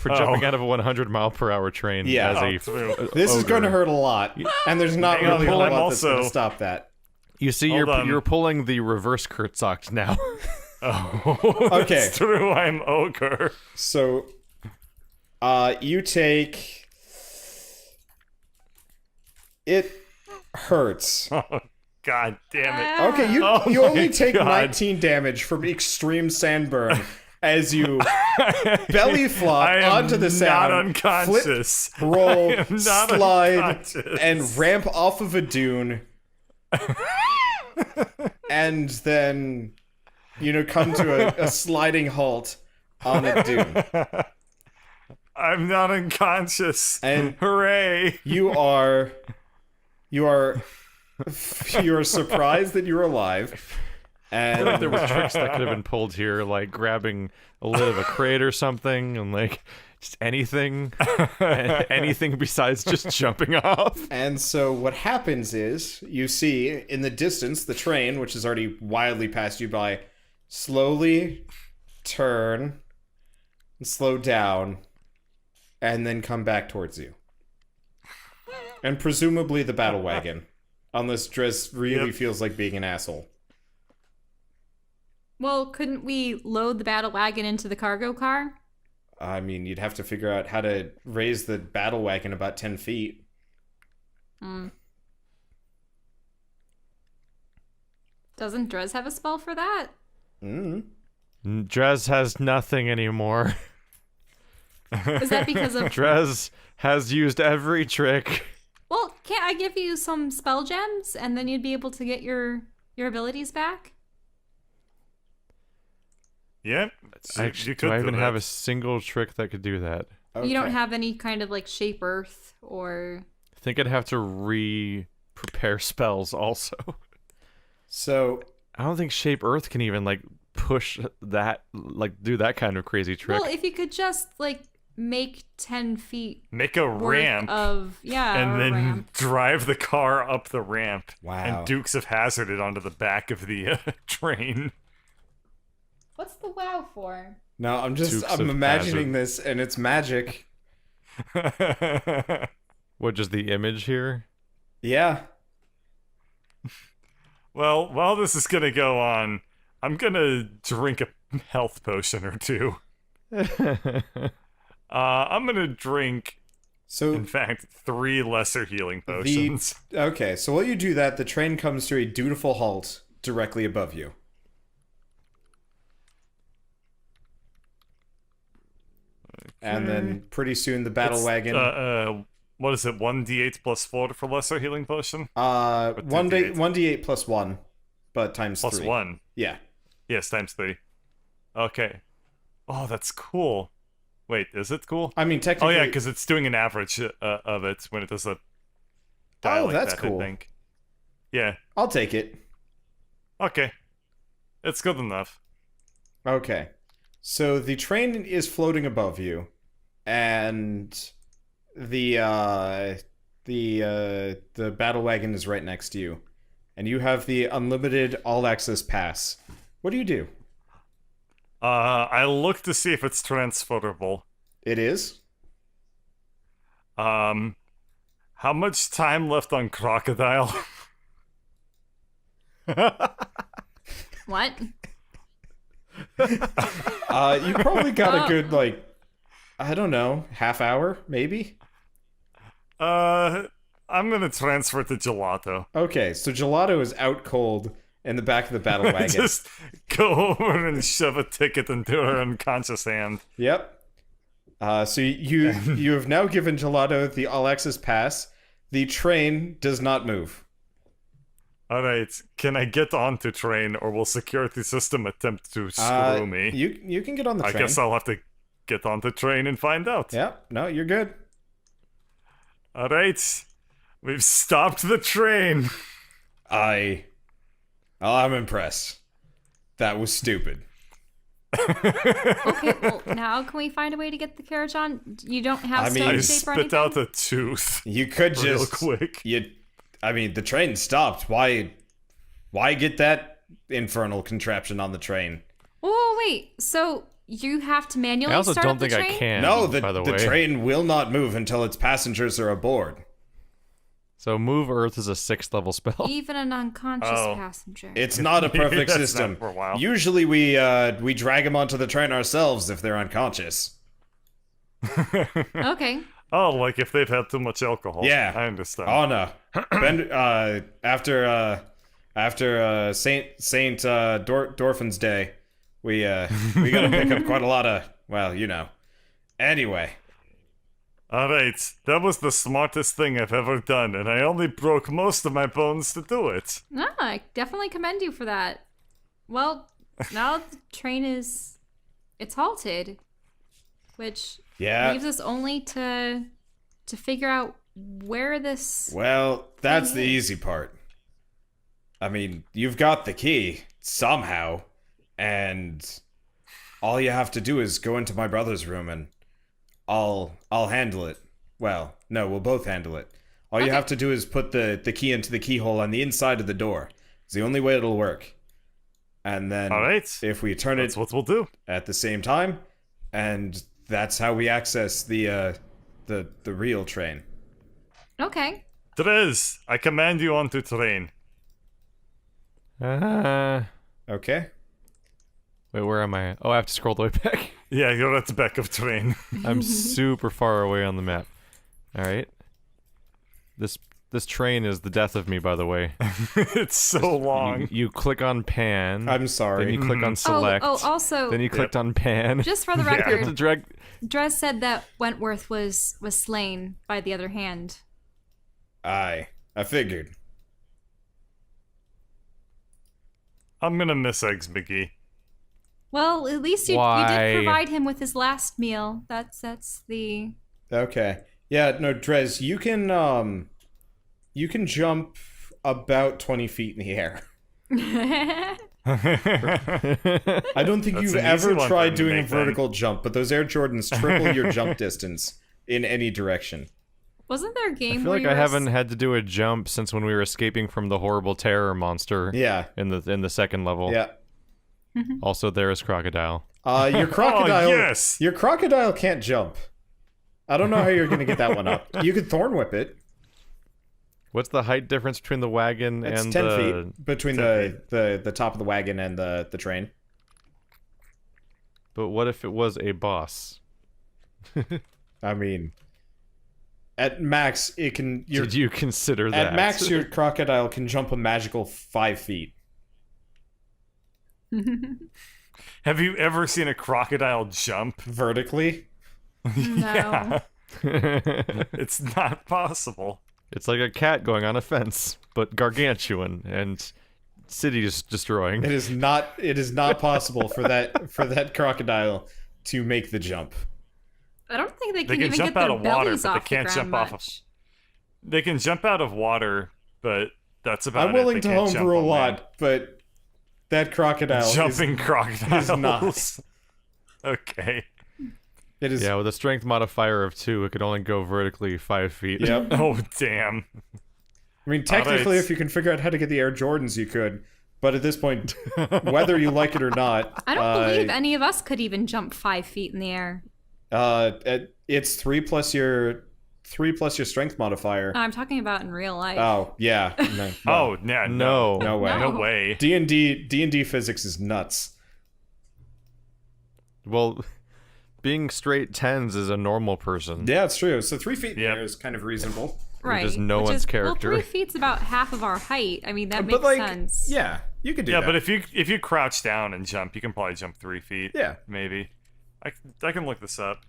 100-mile-per-hour train. Yeah. As Oh, a true. This is ogre. going to hurt a lot, and there's not Hang on, really a well, whole I'm lot that's going to also- stop that. You see, Hold on. you're pulling the reverse Kurtzakt now. Oh, Okay. It's true, I'm ogre. So, you take. It hurts. Oh, god damn it. Okay, you Oh you only my take God. 19 damage from extreme sandburn as you belly flop I am onto the sound, not unconscious. flip, roll, I am not slide, unconscious. and ramp off of a dune, and then come to a sliding halt on a dune. I'm not unconscious. And- hooray! You are surprised that you're alive, and There were tricks that could have been pulled here, like grabbing a lid of a crate or something, and like just anything besides just jumping off. And so what happens is you see in the distance the train, which is already wildly passed you by, slowly turn and slow down and then come back towards you. And presumably the battle wagon. Unless Dres really Yep. feels like being an asshole. Well, couldn't we load the battle wagon into the cargo car? I mean, you'd have to figure out how to raise the battle wagon about 10 feet. Doesn't Drez have a spell for that? Drez has nothing anymore. Is that because of... Drez has used every trick. Well, can't I give you some spell gems and then you'd be able to get your abilities back? Yep. Actually, you do could I do even that. have a single trick that could do that? You don't Okay. have any kind of like shape earth or... I think I'd have to re-prepare spells also. So, I don't think Shape Earth can even like push that, like do that kind of crazy trick. Well, if you could just like make 10 feet Make a worth ramp of... Yeah, and or a then ramp. drive the car up the ramp. Wow. And Dukes of Hazzard it onto the back of the train. What's the WoW for? no, I'm Dukes I'm of imagining Hazzard. this and it's magic. What, just the image here? Yeah. Well, while this is gonna go on, I'm gonna drink a health potion or two. I'm gonna drink, So in fact, 3 lesser healing potions. Okay, so while you do that, the train comes to a dutiful halt directly above you. And then pretty soon the battle It's, wagon. What is it? 1d8 plus 4 for lesser healing potion? One day 2d8. 1d8 plus 1, but times Plus 3. 1. Yeah. Yes, times 3. Okay. Oh, that's cool. Wait, is it cool? I mean Oh technically. yeah, because it's doing an average of it when it does a die like that's that, cool. I think. Yeah. I'll take it. Okay. It's good enough. Okay. So the train is floating above you, and the battle wagon is right next to you, and you have the unlimited all access pass. What do you do? I look to see if it's transferable. It is. How much time left on Crocodile? What? You probably got a good I don't know, half hour maybe. I'm gonna transfer to Gelato. Okay, so Gelato is out cold in the back of the battle wagon. Just go over and shove a ticket into her unconscious hand. Yep. So you have now given Gelato the all-access pass. The train does not move. Alright, can I get onto train, or will security system attempt to screw me? You can get on the train. I guess I'll have to get onto train and find out. Yep. No, you're good. Alright, we've stopped the train. I'm impressed. That was stupid. Okay, well, now can we find a way to get the carriage on? You don't have I mean, stone I tape or spit anything? out a tooth. You could Real just quick. The train stopped. Why get that infernal contraption on the train? Oh, wait. So you have to manually I also start don't up the think train? I can. No, by the the way. train will not move until its passengers are aboard. So move Earth is a 6th level spell. Even an unconscious Oh. passenger. It's not a perfect That's system. not for a while. Usually we drag them onto the train ourselves if they're unconscious. Okay. Oh, like if they've had too much alcohol. Yeah. I understand. Oh no. After Saint Dorfin's Day, we gotta pick up quite a lot of, well, you know. Anyway. Alright, that was the smartest thing I've ever done, and I only broke most of my bones to do it. No, I definitely commend you for that. Well, now the train it's halted, which Yeah. leaves us only to figure out where this. Well, that's the is. easy part. I mean, you've got the key somehow, and all you have to do is go into my brother's room and I'll handle it. Well, no, we'll both handle it. All you Okay. have to do is put the key into the keyhole on the inside of the door. It's the only way it'll work. And then Alright. if we turn That's it what we'll do. at the same time, and that's how we access the real train. Okay. Trez, I command you onto train. Okay? Wait, where am I? Oh, I have to scroll the way back. Yeah, you're at the back of train. I'm super far away on the map. All right. This train is the death of me, by the way. It's so long. You click on pan. I'm Then sorry. you click on select. Oh, also, Then you clicked on pan. just for the Yeah. You have to record, drag. Drez said that Wentworth was slain by the other hand. I figured. I'm gonna miss Eggs McGee. Well, at least you Why? did provide him with his last meal. That's the. Okay. Yeah, no, Drez, you can jump about 20 feet in the air. I don't think That's you've an ever easy one for tried him to doing a make, then. vertical jump, but those Air Jordans triple your jump distance in any direction. Wasn't there a I game feel where like you I were haven't had to do a jump since when we were escaping from the horrible terror monster. Yeah. In the second level. Yeah. Also, there is crocodile. Your crocodile. Oh, yes! Your crocodile can't jump. I don't know how you're gonna get that one up. You could thorn whip it. What's the height difference between the wagon It's and 10 the? feet between 10 the top of the wagon and the train. But what if it was a boss? I mean, at max, it can. Did you consider that? At max, your crocodile can jump a magical 5 feet. Have you ever seen a crocodile jump? Vertically? No. It's not possible. It's like a cat going on a fence, but gargantuan and city destroying. It is not possible for that crocodile to make the jump. I don't think they They can can even jump get out their of water, bellies but they off the can't ground jump off of. much. They can jump out of water, but that's about I'm it. willing They to can't jump homebrew a on lot, land. but that crocodile Jumping crocodiles. not. Okay. It is. Yeah, with a strength modifier of 2, it could only go vertically 5 feet. Yep. Oh, damn. I mean, technically, Alright. if you can figure out how to get the Air Jordans, you could. But at this point, whether you like it or not, I don't believe any of us could even jump 5 feet in the air. It's 3 plus your strength modifier. I'm talking about in real life. Oh yeah. No. Oh, yeah, No. No way. No No. way. D&D physics is nuts. Well, being straight 10s is a normal person. Yeah, it's true. So 3 feet in the Yep. air is kind of reasonable. Right. is no Which one's is, character. Well, 3 feet's about half of our height. I mean, that makes but like, sense. yeah, you could do Yeah, that. but if you crouch down and jump, you can probably jump 3 feet. Yeah. Maybe. I can look this up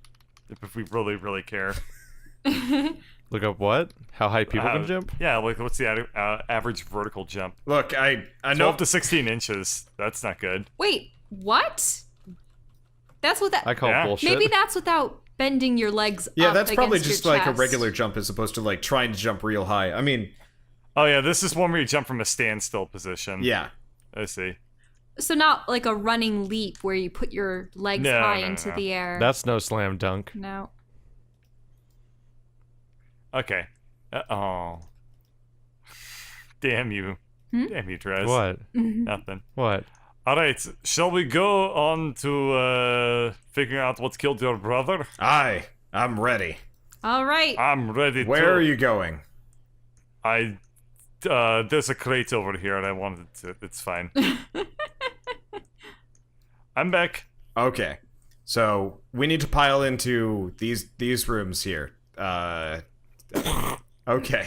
if we really care. Look up what? How high people can jump? Yeah, like what's the average vertical jump? Look, I know 12 to 16 inches. That's not good. Wait, what? That's what that. I call Yeah. bullshit. Maybe that's without bending your legs Yeah, up that's probably against just your like a chest. regular jump as opposed to like trying to jump real high. I mean, Oh yeah, this is one where you jump from a standstill position. yeah. I see. So not like a running leap where you put your legs No, high no, into no. the air. That's no slam dunk. No. Okay. Oh. Damn you. Damn you, Drez. What? Nothing. What? Alright, shall we go on to figuring out what killed your brother? Aye, I'm ready. All right. I'm ready to. Where are you going? There's a crate over here and I wanted to. It's fine. I'm back. Okay, so we need to pile into these rooms here. Okay.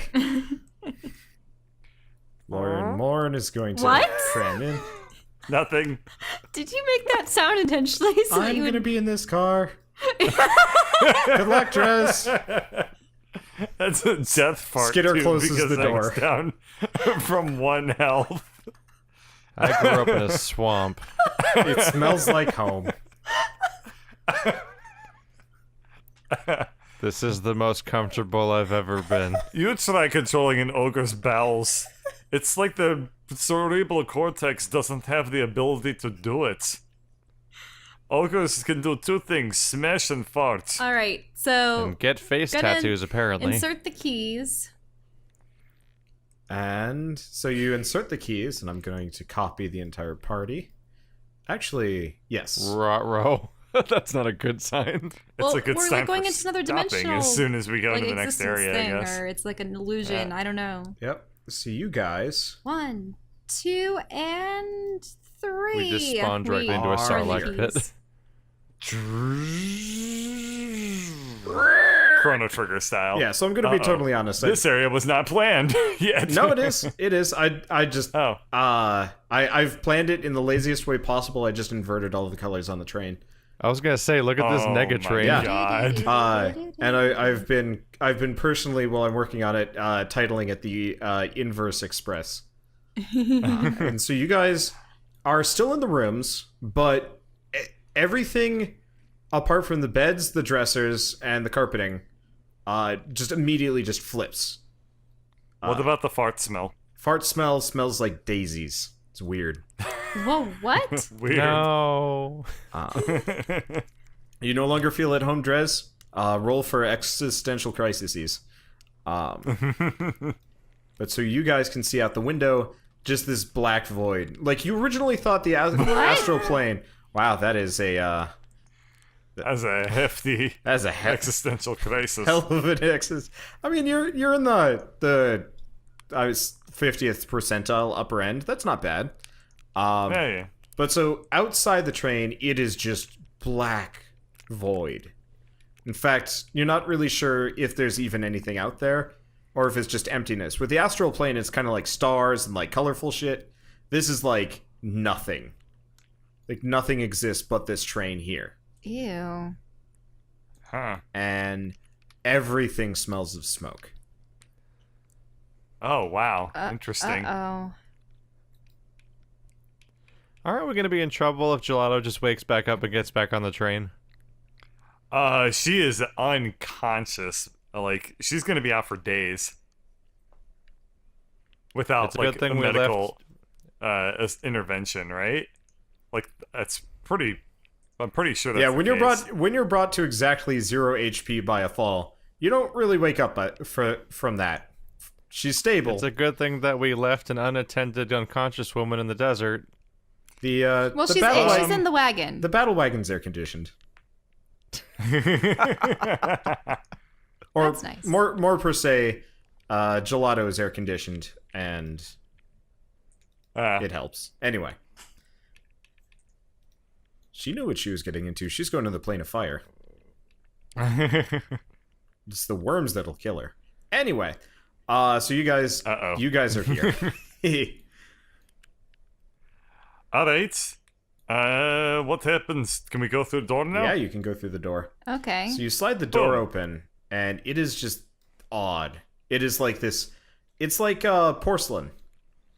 Lauren Morn is going to What? cram in. Nothing. Did you make that sound intentionally so that I'm you gonna would... be in this car. Good luck, Dress. That's a death fart. Skitter too, closes because the I was door. down from 1 health. I grew up in a swamp. It smells like home. This is the most comfortable I've ever been. You try controlling an ogre's bowels. It's like the cerebral cortex doesn't have the ability to do it. Ogres can do 2 things, smash and fart. All right. So And get face Gonna tattoos, apparently. insert the keys. And so you insert the keys, and I'm going to copy the entire party. Actually, yes. Ruh-roh. That's not a good sign. Well, It's a good we're sign like going for into another stopping dimensional, as soon as we go like into the next existence area, thing, I guess. or it's like an illusion. I don't know. Yep. So you guys 1, 2, and 3. We just spawned directly into a are Sarlacc here. pit. Chrono Trigger style. Yeah, so I'm going to be Uh-oh. totally honest. This area was not planned yet. No, it is. It is. I just Oh. I've planned it in the laziest way possible. I just inverted all of the colors on the train. I was gonna say, look at this Oh nega my train. Yeah. God. And I've been personally, while I'm working on it, titling it the Inverse Express. And so you guys are still in the rooms, but everything apart from the beds, the dressers, and the carpeting, just immediately just flips. What about the fart smell? Fart smells like daisies. It's weird. Whoa, what? Weird. No. You no longer feel at home, Drez. Roll for existential crises. But so you guys can see out the window just this black void. Like you originally thought the astral plane. Wow, that is a As a hefty that's a existential crisis. hell of an exit. I mean, you're in the I was 50th percentile upper end. That's not bad. Hey. But so outside the train, it is just black void. In fact, you're not really sure if there's even anything out there, or if it's just emptiness. With the astral plane, it's kind of like stars and like colorful shit. This is like nothing. Like nothing exists but this train here. Ew. Huh. And everything smells of smoke. Oh, wow. Interesting. Uh-oh. Aren't we gonna be in trouble if Gelato just wakes back up and gets back on the train? She is unconscious. Like, she's gonna be out for days. Without, It's a good like, thing a we medical intervention, right? Like, that's pretty... I'm pretty sure that's Yeah, the when case. when you're brought to exactly 0 HP by a fall, you don't really wake up from that. She's stable. It's a good thing that we left an unattended, unconscious woman in the desert. The Well, the she's battle she's in the wagon. the battle wagon's air conditioned. Or That's nice. more per se, gelato is air conditioned and it helps. Anyway. She knew what she was getting into. She's going to the plane of fire. It's the worms that'll kill her. Anyway, so you guys Uh-oh. are here. All right. What happens? Can we go through the door now? Yeah, you can go through the door. Okay. So you slide the door Boom. open, and it is just odd. It is like this. It's like porcelain.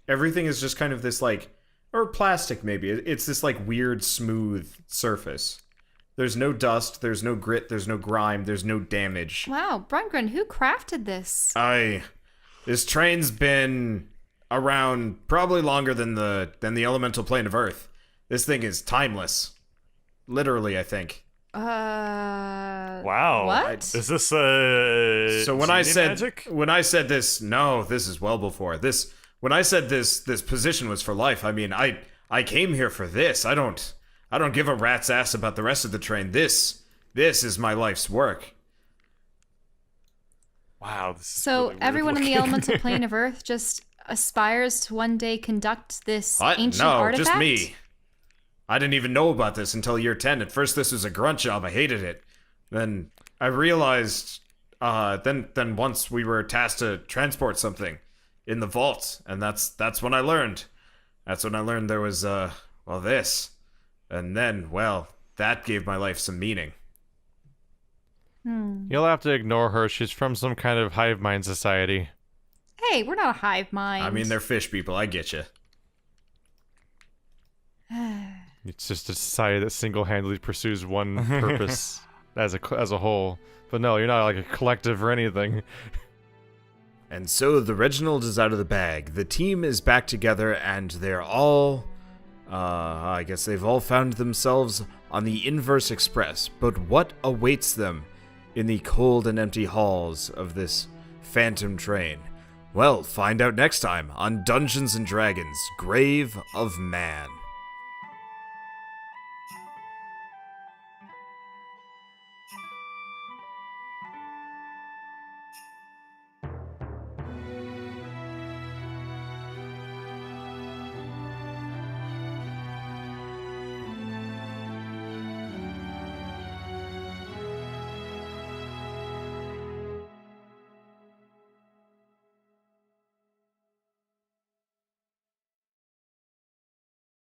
Everything is just kind of this like, or plastic maybe. It's this like weird smooth surface. There's no dust. There's no grit. There's no grime. There's no damage. Wow, Brungren, who crafted this? This train's been around probably longer than the elemental plane of Earth. This thing is timeless. Literally, I think. Wow. What? Is this So when I genie said magic? this, no, this is well before this. When I said this position was for life, I mean I came here for this. I don't give a rat's ass about the rest of the train. This is my life's work. Wow. This is So really weird everyone in the looking. elemental plane of Earth just aspires to one day conduct this What? ancient No, artifact? just me. I didn't even know about this until year 10. At first, this was a grunt job. I hated it. Then I realized. Then once we were tasked to transport something in the vault, and that's when I learned. That's when I learned there was this, and then that gave my life some meaning. You'll have to ignore her. She's from some kind of hive mind society. Hey, we're not a hive mind. I mean, they're fish people. I get you. It's just a society that single-handedly pursues one purpose as a whole. But no, you're not like a collective or anything. And so the Reginald is out of the bag. The team is back together, and they're all, I guess they've all found themselves on the Inverse Express. But what awaits them in the cold and empty halls of this phantom train? Well, find out next time on Dungeons & Dragons: Grave of Man.